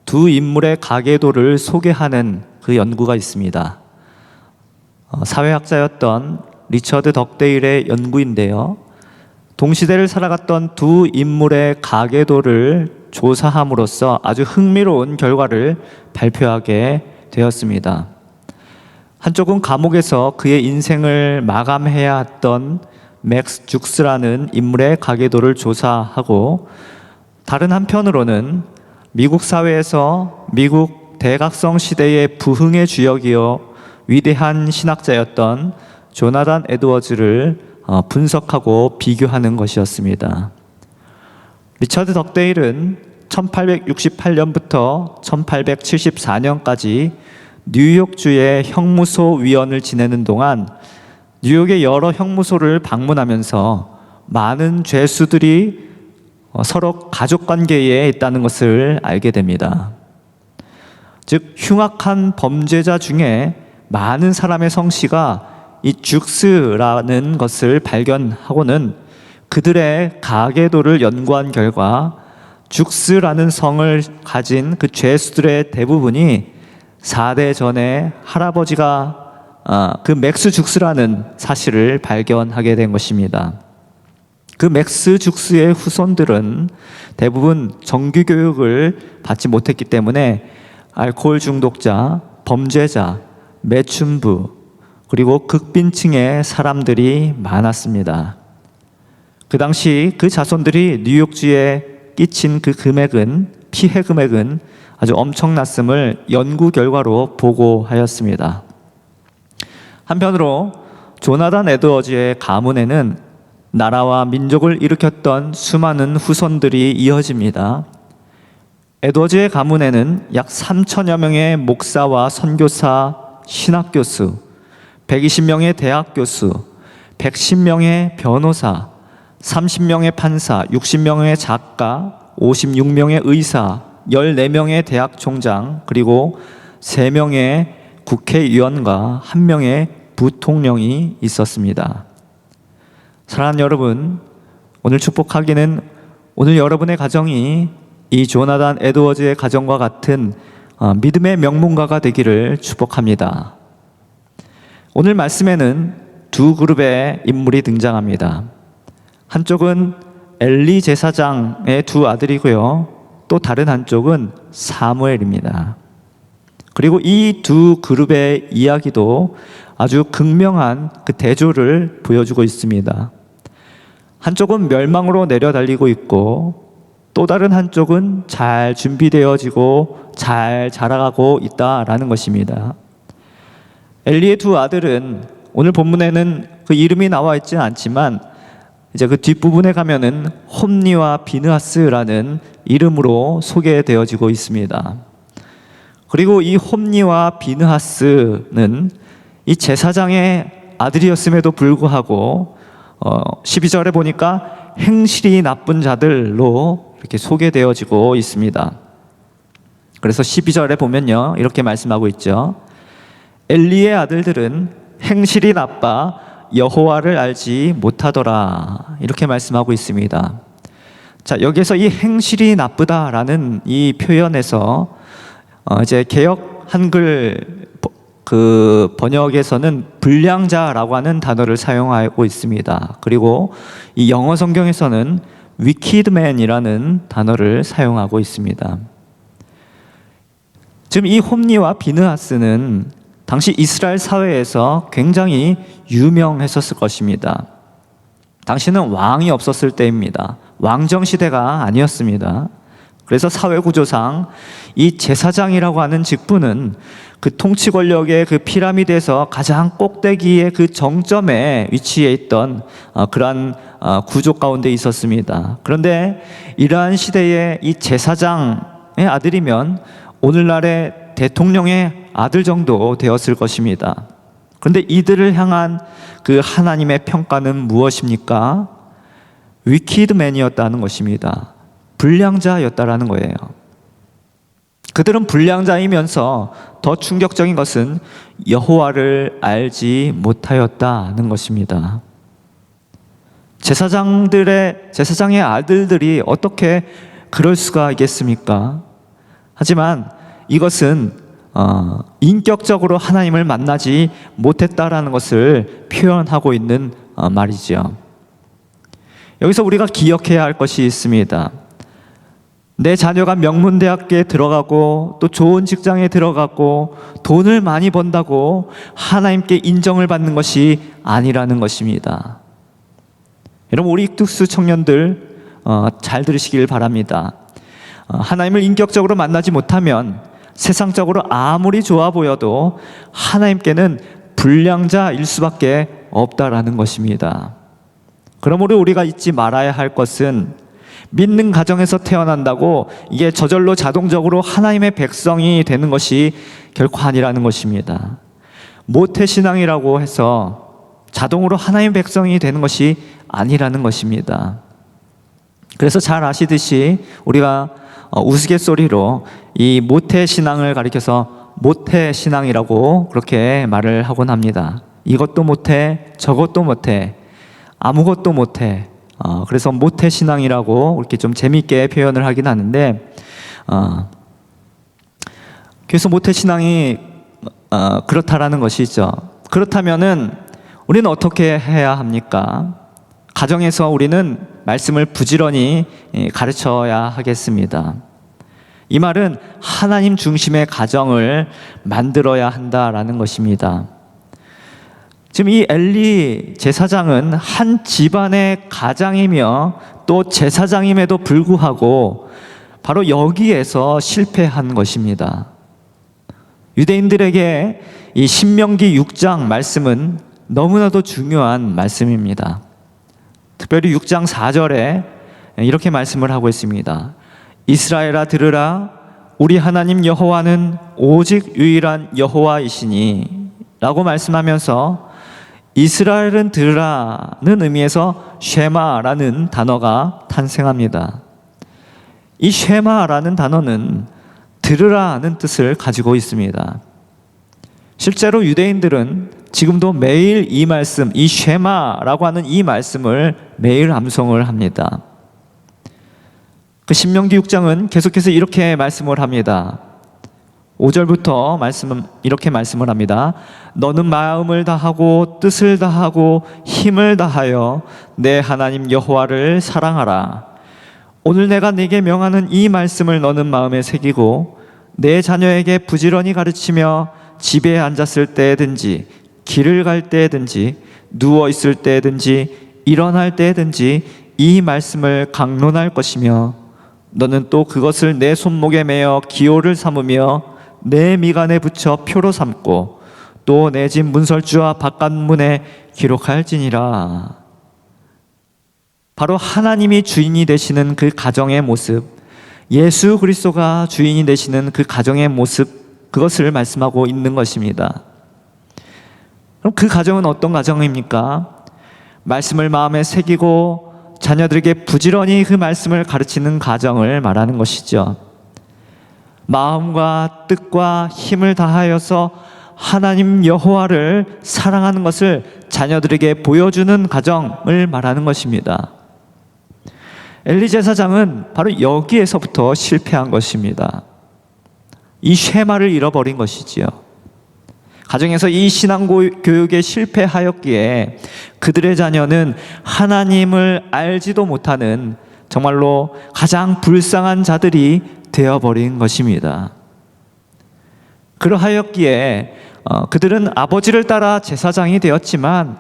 두 인물의 가계도를 소개하는 그 연구가 있습니다. 사회학자였던 리처드 덕데일의 연구인데요. 동시대를 살아갔던 두 인물의 가계도를 조사함으로써 아주 흥미로운 결과를 발표하게 되었습니다. 한쪽은 감옥에서 그의 인생을 마감해야 했던 맥스 죽스라는 인물의 가계도를 조사하고, 다른 한편으로는 미국 사회에서 미국 대각성 시대의 부흥의 주역이요 위대한 신학자였던 조나단 에드워즈를 분석하고 비교하는 것이었습니다. 리처드 덕데일은 1868년부터 1874년까지 뉴욕주의 형무소 위원을 지내는 동안 뉴욕의 여러 형무소를 방문하면서 많은 죄수들이 서로 가족관계에 있다는 것을 알게 됩니다. 즉 흉악한 범죄자 중에 많은 사람의 성씨가 이 죽스라는 것을 발견하고는 그들의 가계도를 연구한 결과 죽스라는 성을 가진 그 죄수들의 대부분이 4대 전에 할아버지가 그 맥스 죽스라는 사실을 발견하게 된 것입니다. 그 맥스 죽스의 후손들은 대부분 정규교육을 받지 못했기 때문에 알코올 중독자, 범죄자, 매춘부, 그리고 극빈층의 사람들이 많았습니다. 그 당시 그 자손들이 뉴욕주에 끼친 그 금액은, 피해 금액은 아주 엄청났음을 연구 결과로 보고하였습니다. 한편으로 조나단 에드워즈의 가문에는 나라와 민족을 일으켰던 수많은 후손들이 이어집니다. 에드워즈의 가문에는 약 3천여 명의 목사와 선교사, 신학교수, 120명의 대학교수, 110명의 변호사, 30명의 판사, 60명의 작가, 56명의 의사, 14명의 대학 총장, 그리고 3명의 국회의원과 1명의 부통령이 있었습니다. 사랑하는 여러분, 오늘 축복하기는 오늘 여러분의 가정이 이 조나단 에드워즈의 가정과 같은 믿음의 명문가가 되기를 축복합니다. 오늘 말씀에는 두 그룹의 인물이 등장합니다. 한쪽은 엘리 제사장의 두 아들이고요, 또 다른 한쪽은 사무엘입니다. 그리고 이 두 그룹의 이야기도 아주 극명한 그 대조를 보여주고 있습니다. 한쪽은 멸망으로 내려달리고 있고, 또 다른 한쪽은 잘 준비되어지고 잘 자라가고 있다라는 것입니다. 엘리의 두 아들은 오늘 본문에는 그 이름이 나와 있지는 않지만 이제 그 뒷부분에 가면은 홈니와 비느하스라는 이름으로 소개되어지고 있습니다. 그리고 이 홈니와 비느하스는 이 제사장의 아들이었음에도 불구하고 12절에 보니까 행실이 나쁜 자들로 이렇게 소개되어지고 있습니다. 그래서 12절에 보면요, 이렇게 말씀하고 있죠. 엘리의 아들들은 행실이 나빠 여호와를 알지 못하더라, 이렇게 말씀하고 있습니다. 자, 여기에서 이 행실이 나쁘다라는 이 표현에서 이제 개역 한글 그 번역에서는 불량자라고 하는 단어를 사용하고 있습니다. 그리고 이 영어 성경에서는 wicked man이라는 단어를 사용하고 있습니다. 지금 이 홈니와 비느하스는 당시 이스라엘 사회에서 굉장히 유명했었을 것입니다. 당시는 왕이 없었을 때입니다. 왕정 시대가 아니었습니다. 그래서 사회 구조상 이 제사장이라고 하는 직분은 그 통치 권력의 그 피라미드에서 가장 꼭대기의 그 정점에 위치해 있던 그러한 구조 가운데 있었습니다. 그런데 이러한 시대에 이 제사장의 아들이면 오늘날의 대통령의 아들 정도 되었을 것입니다. 그런데 이들을 향한 그 하나님의 평가는 무엇입니까? 위키드 맨이었다는 것입니다. 불량자였다라는 거예요. 그들은 불량자이면서 더 충격적인 것은 여호와를 알지 못하였다는 것입니다. 제사장의 아들들이 어떻게 그럴 수가 있겠습니까? 하지만 이것은 인격적으로 하나님을 만나지 못했다라는 것을 표현하고 있는 말이죠. 여기서 우리가 기억해야 할 것이 있습니다. 내 자녀가 명문대학교에 들어가고 또 좋은 직장에 들어가고 돈을 많이 번다고 하나님께 인정을 받는 것이 아니라는 것입니다. 여러분, 우리 익투스 청년들 잘 들으시길 바랍니다. 하나님을 인격적으로 만나지 못하면 세상적으로 아무리 좋아 보여도 하나님께는 불량자일 수밖에 없다라는 것입니다. 그러므로 우리가 잊지 말아야 할 것은 믿는 가정에서 태어난다고 이게 저절로 자동적으로 하나님의 백성이 되는 것이 결코 아니라는 것입니다. 모태신앙이라고 해서 자동으로 하나님의 백성이 되는 것이 아니라는 것입니다. 그래서 잘 아시듯이 우리가 우스갯소리로 이 모태신앙을 가리켜서 모태신앙이라고 그렇게 말을 하곤 합니다. 이것도 못해, 저것도 못해, 아무것도 못해. 그래서 모태신앙이라고 이렇게 좀 재미있게 표현을 하긴 하는데, 그래서 모태신앙이 그렇다라는 것이죠. 그렇다면은 우리는 어떻게 해야 합니까? 가정에서 우리는 말씀을 부지런히 가르쳐야 하겠습니다. 이 말은 하나님 중심의 가정을 만들어야 한다라는 것입니다. 지금 이 엘리 제사장은 한 집안의 가장이며 또 제사장임에도 불구하고 바로 여기에서 실패한 것입니다. 유대인들에게 이 신명기 6장 말씀은 너무나도 중요한 말씀입니다. 특별히 6장 4절에 이렇게 말씀을 하고 있습니다. 이스라엘아 들으라, 우리 하나님 여호와는 오직 유일한 여호와이시니 라고 말씀하면서 이스라엘은 들으라는 의미에서 쉐마라는 단어가 탄생합니다. 이 쉐마라는 단어는 들으라는 뜻을 가지고 있습니다. 실제로 유대인들은 지금도 매일 이 말씀, 이 쉐마라고 하는 이 말씀을 매일 암송을 합니다. 그 신명기 6장은 계속해서 이렇게 말씀을 합니다. 5절부터 이렇게 말씀을 합니다. 너는 마음을 다하고 뜻을 다하고 힘을 다하여 내 하나님 여호와를 사랑하라. 오늘 내가 네게 명하는 이 말씀을 너는 마음에 새기고 내 자녀에게 부지런히 가르치며 집에 앉았을 때든지 길을 갈 때든지 누워 있을 때든지 일어날 때든지 이 말씀을 강론할 것이며 너는 또 그것을 내 손목에 매어 기호를 삼으며 내 미간에 붙여 표로 삼고 또 내 집 문설주와 바깥문에 기록할지니라. 바로 하나님이 주인이 되시는 그 가정의 모습, 예수 그리스도가 주인이 되시는 그 가정의 모습, 그것을 말씀하고 있는 것입니다. 그럼 그 가정은 어떤 가정입니까? 말씀을 마음에 새기고 자녀들에게 부지런히 그 말씀을 가르치는 가정을 말하는 것이죠. 마음과 뜻과 힘을 다하여서 하나님 여호와를 사랑하는 것을 자녀들에게 보여주는 가정을 말하는 것입니다. 엘리 제사장은 바로 여기에서부터 실패한 것입니다. 이 쉐마를 잃어버린 것이지요. 가정에서 이 신앙교육에 실패하였기에 그들의 자녀는 하나님을 알지도 못하는 정말로 가장 불쌍한 자들이 되어버린 것입니다. 그러하였기에 그들은 아버지를 따라 제사장이 되었지만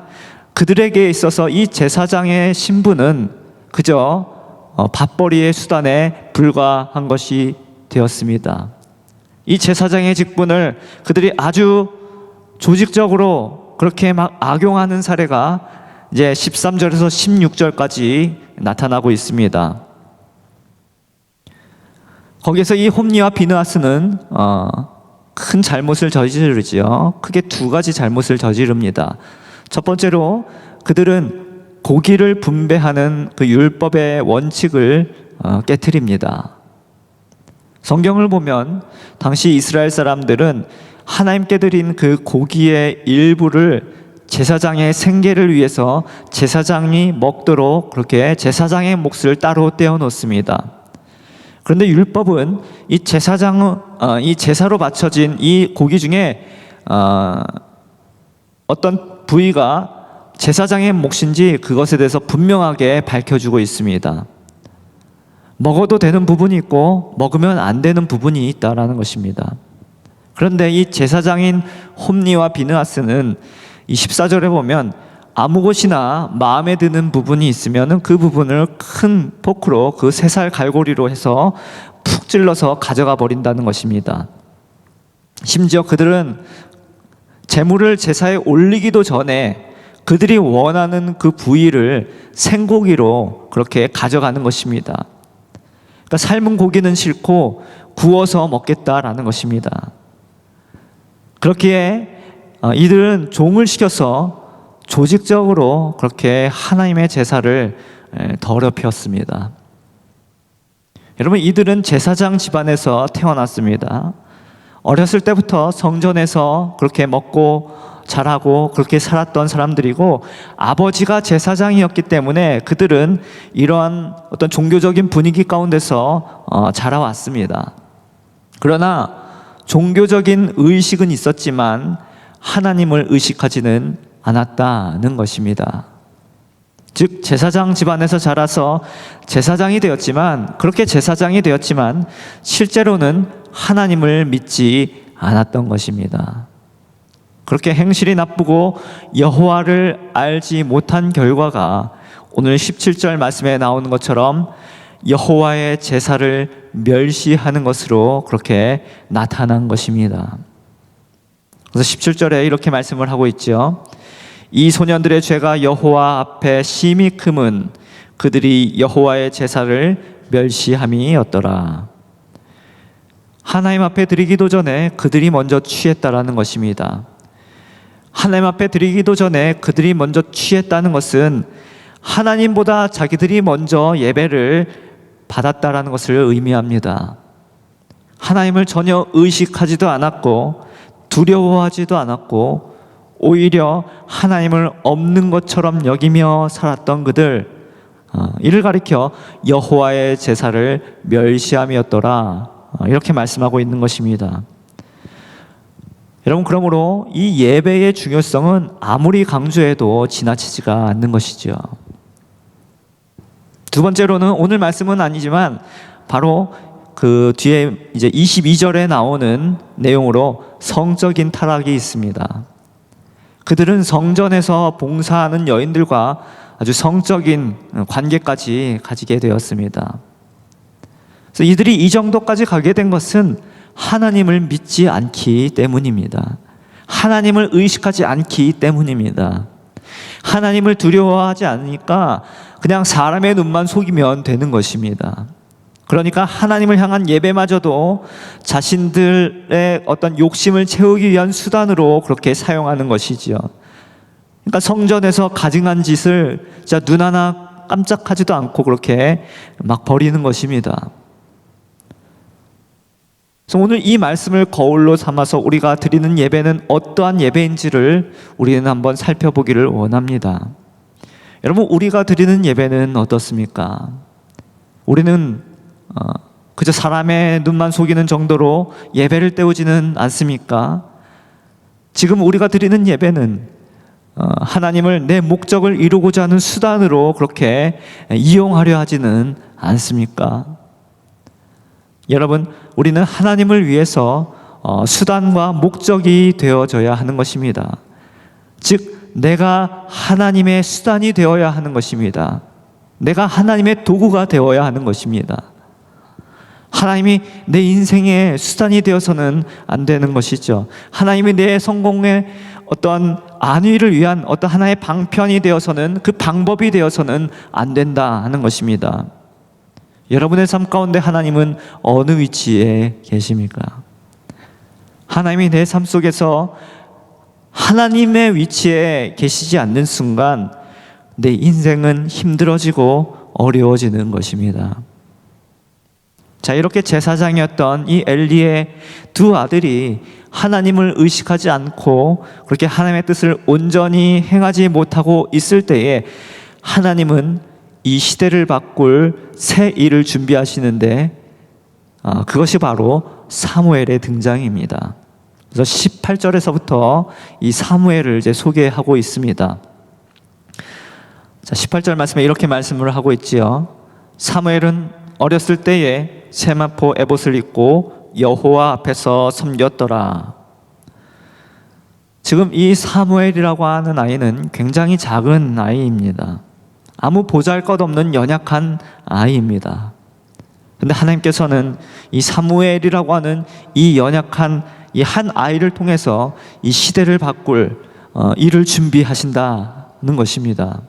그들에게 있어서 이 제사장의 신분은 그저 밥벌이의 수단에 불과한 것이 되었습니다. 이 제사장의 직분을 그들이 아주 조직적으로 그렇게 막 악용하는 사례가 이제 13절에서 16절까지 나타나고 있습니다. 거기에서 이 홈니와 비느하스는 큰 잘못을 저지르지요. 크게 두 가지 잘못을 저지릅니다. 첫 번째로 그들은 고기를 분배하는 그 율법의 원칙을 깨트립니다. 성경을 보면 당시 이스라엘 사람들은 하나님께 드린 그 고기의 일부를 제사장의 생계를 위해서 제사장이 먹도록 그렇게 제사장의 몫을 따로 떼어 놓습니다. 그런데 율법은 이 제사로 바쳐진 이 고기 중에 어떤 부위가 제사장의 몫인지 그것에 대해서 분명하게 밝혀주고 있습니다. 먹어도 되는 부분이 있고 먹으면 안 되는 부분이 있다라는 것입니다. 그런데 이 제사장인 홈니와 비느하스는 이 14절에 보면 아무 곳이나 마음에 드는 부분이 있으면 그 부분을 큰 포크로 그 3살 갈고리로 해서 푹 찔러서 가져가 버린다는 것입니다. 심지어 그들은 제물을 제사에 올리기도 전에 그들이 원하는 그 부위를 생고기로 그렇게 가져가는 것입니다. 그러니까 삶은 고기는 싫고 구워서 먹겠다라는 것입니다. 그렇기에 이들은 종을 시켜서 조직적으로 그렇게 하나님의 제사를 더럽혔습니다. 여러분, 이들은 제사장 집안에서 태어났습니다. 어렸을 때부터 성전에서 그렇게 먹고 자라고 그렇게 살았던 사람들이고, 아버지가 제사장이었기 때문에 그들은 이러한 어떤 종교적인 분위기 가운데서 자라왔습니다. 그러나 종교적인 의식은 있었지만 하나님을 의식하지는 않았다는 것입니다. 즉, 제사장 집안에서 자라서 제사장이 되었지만, 그렇게 제사장이 되었지만 실제로는 하나님을 믿지 않았던 것입니다. 그렇게 행실이 나쁘고 여호와를 알지 못한 결과가 오늘 17절 말씀에 나오는 것처럼 여호와의 제사를 멸시하는 것으로 그렇게 나타난 것입니다. 그래서 17절에 이렇게 말씀을 하고 있죠. 이 소년들의 죄가 여호와 앞에 심히 크면 그들이 여호와의 제사를 멸시함이었더라. 하나님 앞에 드리기도 전에 그들이 먼저 취했다라는 것입니다. 하나님 앞에 드리기도 전에 그들이 먼저 취했다는 것은 하나님보다 자기들이 먼저 예배를 받았다라는 것을 의미합니다. 하나님을 전혀 의식하지도 않았고 두려워하지도 않았고 오히려 하나님을 없는 것처럼 여기며 살았던 그들, 이를 가리켜 여호와의 제사를 멸시함이었더라, 이렇게 말씀하고 있는 것입니다. 여러분, 그러므로 이 예배의 중요성은 아무리 강조해도 지나치지가 않는 것이죠. 두 번째로는 오늘 말씀은 아니지만 바로 그 뒤에 이제 22절에 나오는 내용으로 성적인 타락이 있습니다. 그들은 성전에서 봉사하는 여인들과 아주 성적인 관계까지 가지게 되었습니다. 그래서 이들이 이 정도까지 가게 된 것은 하나님을 믿지 않기 때문입니다. 하나님을 의식하지 않기 때문입니다. 하나님을 두려워하지 않으니까 그냥 사람의 눈만 속이면 되는 것입니다. 그러니까 하나님을 향한 예배마저도 자신들의 어떤 욕심을 채우기 위한 수단으로 그렇게 사용하는 것이죠. 그러니까 성전에서 가증한 짓을 진짜 눈 하나 깜짝하지도 않고 그렇게 막 버리는 것입니다. 그래서 오늘 이 말씀을 거울로 삼아서 우리가 드리는 예배는 어떠한 예배인지를 우리는 한번 살펴보기를 원합니다. 여러분, 우리가 드리는 예배는 어떻습니까? 우리는 그저 사람의 눈만 속이는 정도로 예배를 때우지는 않습니까? 지금 우리가 드리는 예배는 하나님을 내 목적을 이루고자 하는 수단으로 그렇게 이용하려 하지는 않습니까? 여러분, 우리는 하나님을 위해서 수단과 목적이 되어져야 하는 것입니다. 즉, 내가 하나님의 수단이 되어야 하는 것입니다. 내가 하나님의 도구가 되어야 하는 것입니다. 하나님이 내 인생의 수단이 되어서는 안 되는 것이죠. 하나님이 내 성공의 어떤 안위를 위한 어떤 하나의 방편이 되어서는, 그 방법이 되어서는 안 된다 하는 것입니다. 여러분의 삶 가운데 하나님은 어느 위치에 계십니까? 하나님이 내 삶 속에서 하나님의 위치에 계시지 않는 순간 내 인생은 힘들어지고 어려워지는 것입니다. 자, 이렇게 제사장이었던 이 엘리의 두 아들이 하나님을 의식하지 않고 그렇게 하나님의 뜻을 온전히 행하지 못하고 있을 때에 하나님은 이 시대를 바꿀 새 일을 준비하시는데 그것이 바로 사무엘의 등장입니다. 그래서 18절에서부터 이 사무엘을 이제 소개하고 있습니다. 자, 18절 말씀에 이렇게 말씀을 하고 있지요. 사무엘은 어렸을 때에 세마포 에봇을 입고 여호와 앞에서 섬겼더라. 지금 이 사무엘이라고 하는 아이는 굉장히 작은 아이입니다. 아무 보잘것없는 연약한 아이입니다. 그런데 하나님께서는 이 사무엘이라고 하는 이 연약한 이 한 아이를 통해서 이 시대를 바꿀 일을 준비하신다는 것입니다.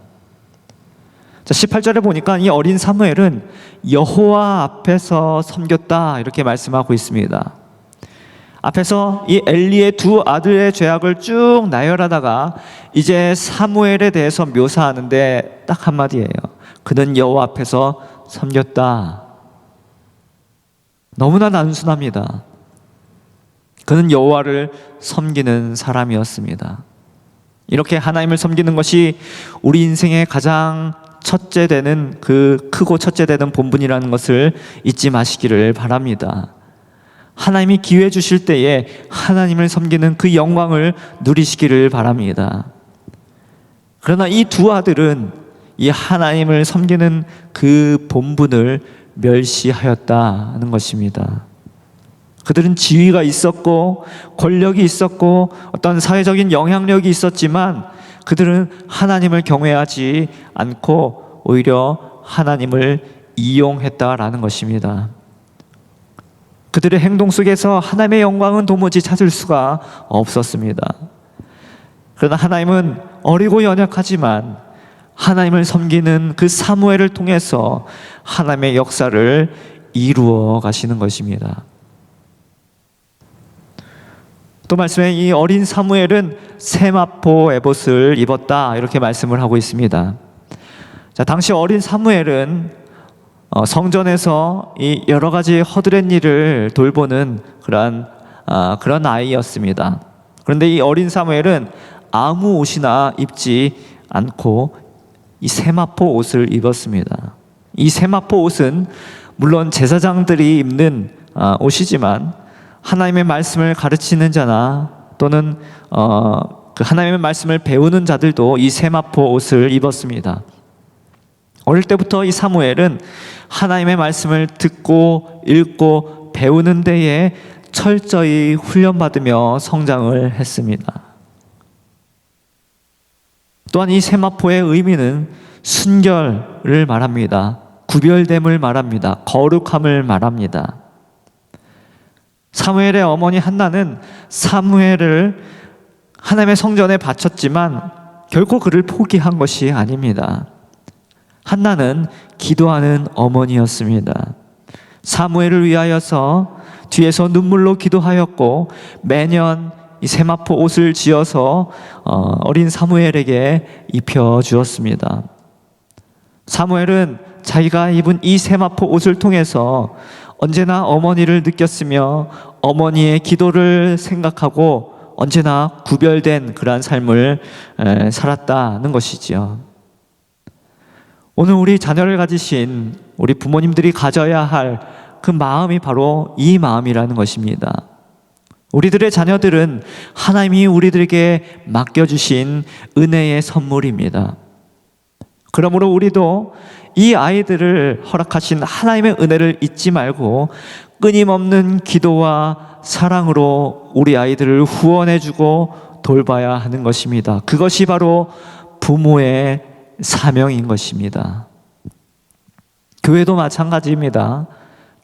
자, 18절에 보니까 이 어린 사무엘은 여호와 앞에서 섬겼다 이렇게 말씀하고 있습니다. 앞에서 이 엘리의 두 아들의 죄악을 쭉 나열하다가 이제 사무엘에 대해서 묘사하는데 딱 한마디예요. 그는 여호와 앞에서 섬겼다. 너무나 단순합니다. 그는 여호와를 섬기는 사람이었습니다. 이렇게 하나님을 섬기는 것이 우리 인생의 가장 첫째 되는 그 크고 첫째 되는 본분이라는 것을 잊지 마시기를 바랍니다. 하나님이 기회 주실 때에 하나님을 섬기는 그 영광을 누리시기를 바랍니다. 그러나 이 두 아들은 이 하나님을 섬기는 그 본분을 멸시하였다는 것입니다. 그들은 지위가 있었고 권력이 있었고 어떤 사회적인 영향력이 있었지만 그들은 하나님을 경외하지 않고 오히려 하나님을 이용했다라는 것입니다. 그들의 행동 속에서 하나님의 영광은 도무지 찾을 수가 없었습니다. 그러나 하나님은 어리고 연약하지만 하나님을 섬기는 그 사무엘을 통해서 하나님의 역사를 이루어 가시는 것입니다. 또 말씀에 이 어린 사무엘은 세마포 에봇을 입었다 이렇게 말씀을 하고 있습니다. 자, 당시 어린 사무엘은 성전에서 이 여러 가지 허드렛 일을 돌보는 그런 아이였습니다. 그런데 이 어린 사무엘은 아무 옷이나 입지 않고 이 세마포 옷을 입었습니다. 이 세마포 옷은 물론 제사장들이 입는 옷이지만 하나님의 말씀을 가르치는 자나 또는 그 하나님의 말씀을 배우는 자들도 이 세마포 옷을 입었습니다. 어릴 때부터 이 사무엘은 하나님의 말씀을 듣고 읽고 배우는 데에 철저히 훈련받으며 성장을 했습니다. 또한 이 세마포의 의미는 순결을 말합니다. 구별됨을 말합니다. 거룩함을 말합니다. 사무엘의 어머니 한나는 사무엘을 하나님의 성전에 바쳤지만 결코 그를 포기한 것이 아닙니다. 한나는 기도하는 어머니였습니다. 사무엘을 위하여서 뒤에서 눈물로 기도하였고 매년 이 세마포 옷을 지어서 어린 사무엘에게 입혀주었습니다. 사무엘은 자기가 입은 이 세마포 옷을 통해서 언제나 어머니를 느꼈으며 어머니의 기도를 생각하고 언제나 구별된 그러한 삶을 살았다는 것이지요. 오늘 우리 자녀를 가지신 우리 부모님들이 가져야 할 그 마음이 바로 이 마음이라는 것입니다. 우리들의 자녀들은 하나님이 우리들에게 맡겨주신 은혜의 선물입니다. 그러므로 우리도 이 아이들을 허락하신 하나님의 은혜를 잊지 말고 끊임없는 기도와 사랑으로 우리 아이들을 후원해주고 돌봐야 하는 것입니다. 그것이 바로 부모의 사명인 것입니다. 교회도 마찬가지입니다.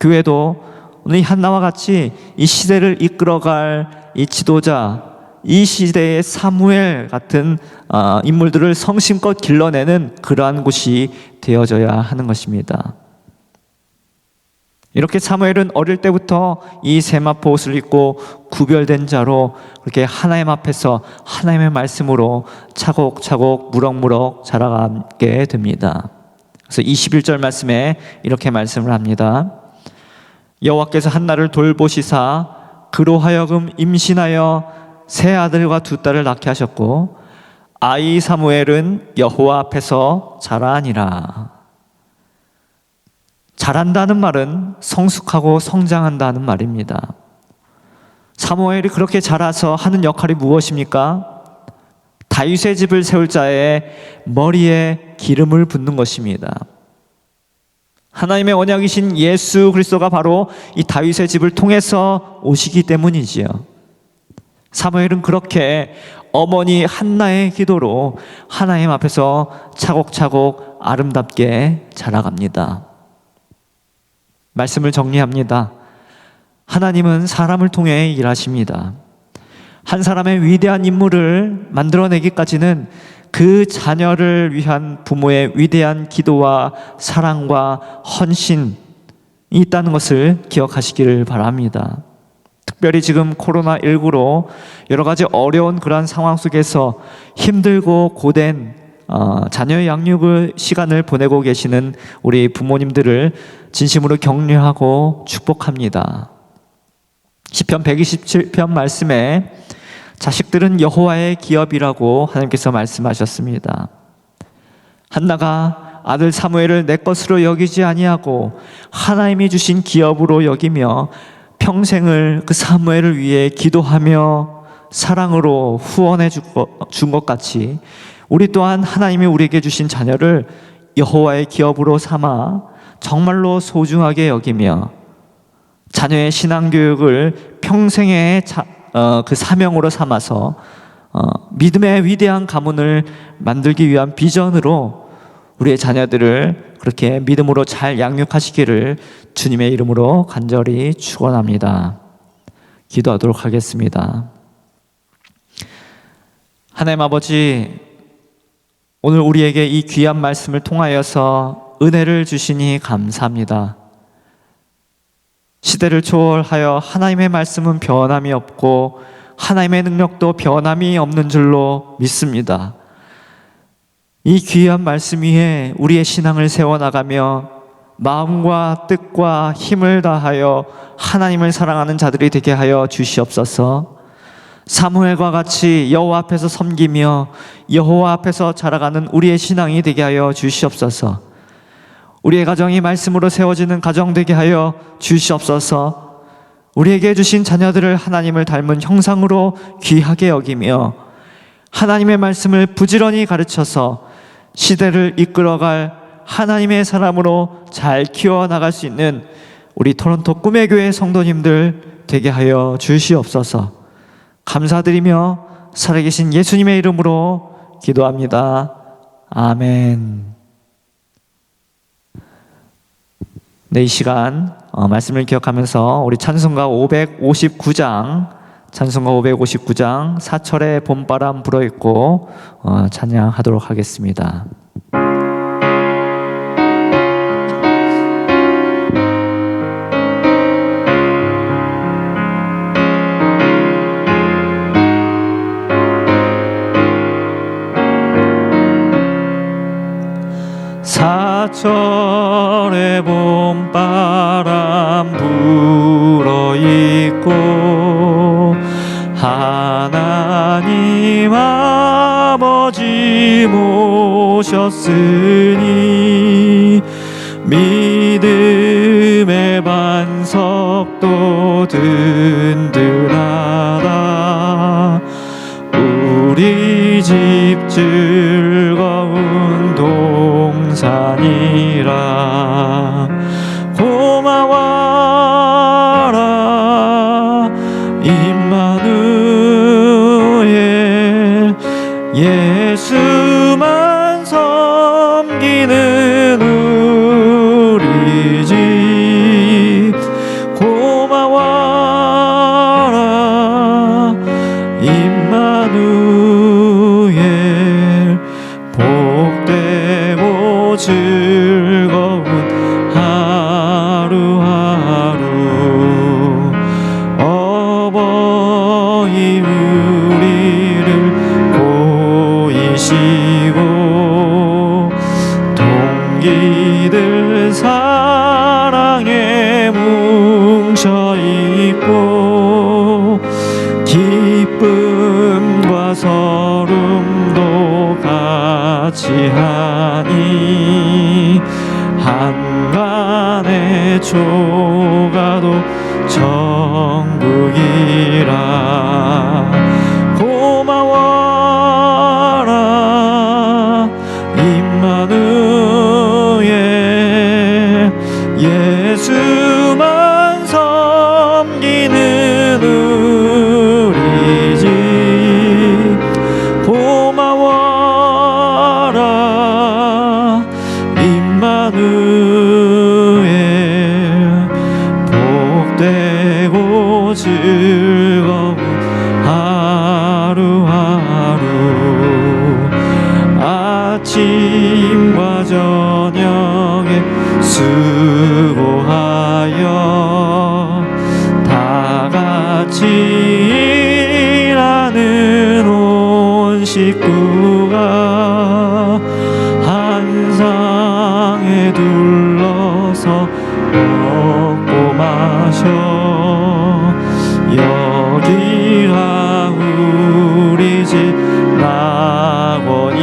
교회도 오늘 한나와 같이 이 시대를 이끌어갈 이 지도자, 이 시대의 사무엘 같은 인물들을 성심껏 길러내는 그러한 곳이 되어져야 하는 것입니다. 이렇게 사무엘은 어릴 때부터 이 세마포 옷을 입고 구별된 자로 그렇게 하나님 앞에서 하나님의 말씀으로 차곡차곡 무럭무럭 자라게 됩니다. 그래서 21절 말씀에 이렇게 말씀을 합니다. 여호와께서 한나를 돌보시사 그로 하여금 임신하여 세 아들과 두 딸을 낳게 하셨고 아이 사무엘은 여호와 앞에서 자라니라. 자란다는 말은 성숙하고 성장한다는 말입니다. 사무엘이 그렇게 자라서 하는 역할이 무엇입니까? 다윗의 집을 세울 자의 머리에 기름을 붓는 것입니다. 하나님의 언약이신 예수 그리스도가 바로 이 다윗의 집을 통해서 오시기 때문이지요. 사무엘은 그렇게 어머니 한나의 기도로 하나님 앞에서 차곡차곡 아름답게 자라갑니다. 말씀을 정리합니다. 하나님은 사람을 통해 일하십니다. 한 사람의 위대한 인물을 만들어내기까지는 그 자녀를 위한 부모의 위대한 기도와 사랑과 헌신이 있다는 것을 기억하시기를 바랍니다. 특별히 지금 코로나19로 여러 가지 어려운 그러한 상황 속에서 힘들고 고된 자녀의 양육의 시간을 보내고 계시는 우리 부모님들을 진심으로 격려하고 축복합니다. 시편 127편 말씀에 자식들은 여호와의 기업이라고 하나님께서 말씀하셨습니다. 한나가 아들 사무엘을 내 것으로 여기지 아니하고 하나님이 주신 기업으로 여기며 평생을 그 사무엘을 위해 기도하며 사랑으로 후원해 준 것 같이 우리 또한 하나님이 우리에게 주신 자녀를 여호와의 기업으로 삼아 정말로 소중하게 여기며 자녀의 신앙교육을 평생의 그 사명으로 삼아서 믿음의 위대한 가문을 만들기 위한 비전으로 우리의 자녀들을 그렇게 믿음으로 잘 양육하시기를 주님의 이름으로 간절히 축원합니다. 기도하도록 하겠습니다. 하나님 아버지, 오늘 우리에게 이 귀한 말씀을 통하여서 은혜를 주시니 감사합니다. 시대를 초월하여 하나님의 말씀은 변함이 없고 하나님의 능력도 변함이 없는 줄로 믿습니다. 이 귀한 말씀 위에 우리의 신앙을 세워나가며 마음과 뜻과 힘을 다하여 하나님을 사랑하는 자들이 되게 하여 주시옵소서. 사무엘과 같이 여호와 앞에서 섬기며 여호와 앞에서 자라가는 우리의 신앙이 되게 하여 주시옵소서. 우리의 가정이 말씀으로 세워지는 가정 되게 하여 주시옵소서. 우리에게 주신 자녀들을 하나님을 닮은 형상으로 귀하게 여기며 하나님의 말씀을 부지런히 가르쳐서 시대를 이끌어갈 하나님의 사람으로 잘 키워나갈 수 있는 우리 토론토 꿈의 교회 성도님들 되게 하여 주시옵소서. 감사드리며 살아계신 예수님의 이름으로 기도합니다. 아멘. 네, 이 시간 말씀을 기억하면서 우리 찬송가 559장 사철의 봄바람 불어있고 찬양하도록 하겠습니다. 사철의 봄바람 불어있고 하나님 아버지 모셨으니 믿음의 반석도 든든하다. 우리 집 즐거운 동산이라. 고마워라 임마누엘, 예수만 섬기는 우리 집. 고마워라 임마누엘, 복되고 즐거운 하루하루. 어버이 우리를 보이시 속아도 천국이라. 고마워라 임마누엘, 예수만 섬기는 우리 집. 고마워라 임마누엘, 복되고 즐거운 하루하루. 아침과 저녁에 수고하여 다 같이 일하는 온 식구가 한 상에 둘러서 먹고 마셔. 여기가 우리 집 낙원이라.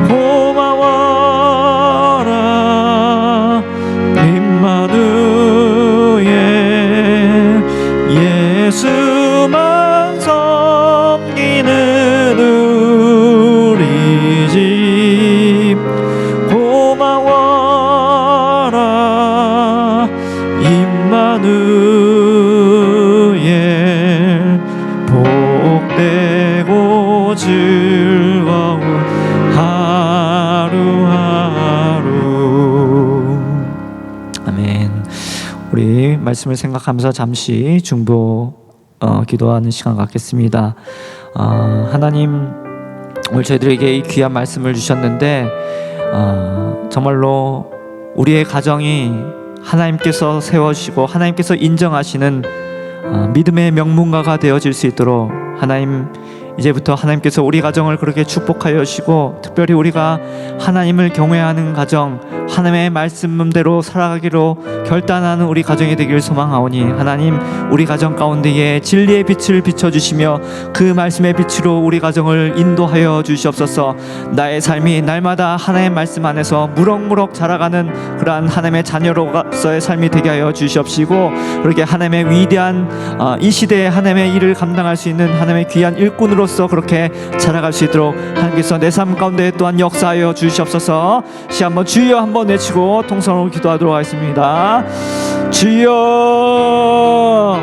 고마워라 임마누엘, 예수만 섬기는 우리 집. 고마워라 임마누엘, 복되고 즐거운 하루하루. 아멘. 우리 말씀을 생각하면서 잠시 중보 기도하는 시간 갖겠습니다. 하나님, 오늘 저희들에게 이 귀한 말씀을 주셨는데 정말로 우리의 가정이 하나님께서 세워주시고 하나님께서 인정하시는 믿음의 명문가가 되어질 수 있도록 하나님, 이제부터 하나님께서 우리 가정을 그렇게 축복하여 주시고, 특별히 우리가 하나님을 경외하는 가정, 하나님의 말씀대로 살아가기로 결단하는 우리 가정이 되기를 소망하오니, 하나님 우리 가정 가운데에 진리의 빛을 비춰주시며 그 말씀의 빛으로 우리 가정을 인도하여 주시옵소서. 나의 삶이 날마다 하나님의 말씀 안에서 무럭무럭 자라가는 그러한 하나님의 자녀로서의 삶이 되게 하여 주시옵시고, 그렇게 하나님의 위대한 이 시대에 하나님의 일을 감당할 수 있는 하나님의 귀한 일꾼으로서 그렇게 자라갈 수 있도록 하나님께서 내 삶 가운데 또한 역사하여 주시옵소서. 시간 한번 주여 한번 외치고 통성으로 기도하도록 하겠습니다. 주여,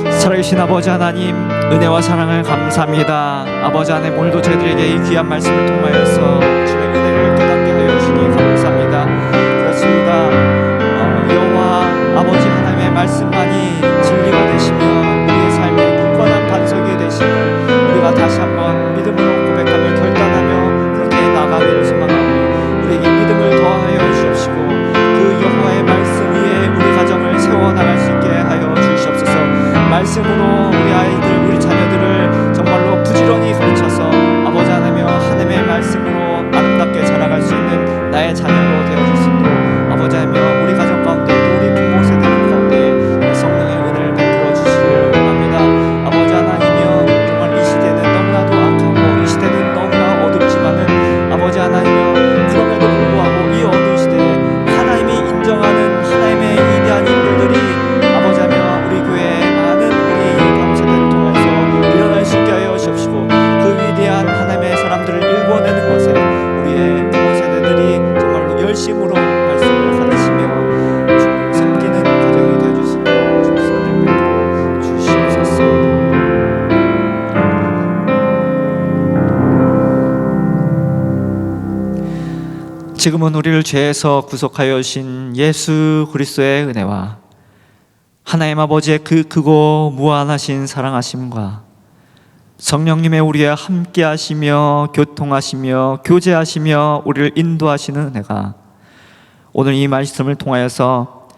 살아계신 아버지 하나님, 은혜와 사랑을 감사합니다. 아버지 하나님, 오늘도 저희들에게 이 귀한 말씀을 통하여서 주의 은혜를 깨닫게 하여 주시니 감사합니다. 그렇습니다. 여호와 아버지 하나님의 말씀만이 진리가 되시며 우리의 삶의 굳건한 반석이 되심을 우리가 다시 한번 믿음으로 고백하며 결단하며 그렇게 나가기를 소망하고, 우리에게 믿음을 더하여 주시옵시고 그 여호와의 말씀 위에 우리 가정을 세워나갈 수 있게 하여 주시옵소서. 말씀으로 우리 아이들, 우리 자녀들을 정말로 부지런히 가르쳐서 아버지 하나님의 하나님의 말씀으로 아름답게 자라갈 수 있는 나의 자녀로 되어줄 수 있도록 아버지 하나님, 우리 가정 가운데 또 우리 부모 세대들 가운데 성령의 은혜를 베풀어 주시기를 원합니다. 아버지 하나님이여, 정말 이 시대는 너무나도 악하고 이 시대는 너무나 어둡지만은 아버지 하나님이여, 그럼에도 불구하고 이 어두운 시대에 하나님이 인정하는 하나님의 위대한 인물들이 아버지 하나님, 우리 교회에 많은 우리 다음 세대를 통해서 일어날 수 있게 하여 주시옵시고, 그 위대한 하나님의 사람들을 일궈내는 것에 우리의 부모 세대들이 정말로 열심으로 말씀을 가르치며 섬기는 가정이 되어줄 수 있도록 축복을 베풀어 주시옵소서. 지금은 우리를 죄에서 구속하여 주신 예수 그리스도의 은혜와 하나님 아버지의 그 크고 무한하신 사랑하심과 성령님의 우리와 함께 하시며 교통하시며 교제하시며 우리를 인도하시는 은혜가 오늘 이 말씀을 통하여서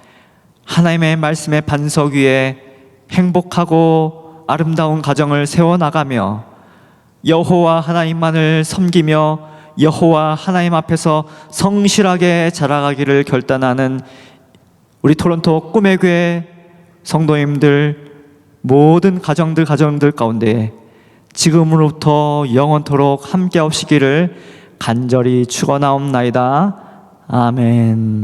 하나님의 말씀의 반석 위에 행복하고 아름다운 가정을 세워나가며 여호와 하나님만을 섬기며 여호와 하나님 앞에서 성실하게 자라가기를 결단하는 우리 토론토 꿈의 교회 성도님들, 모든 가정들 가운데 지금으로부터 영원토록 함께 하시기를 간절히 축원하옵나이다. 아멘.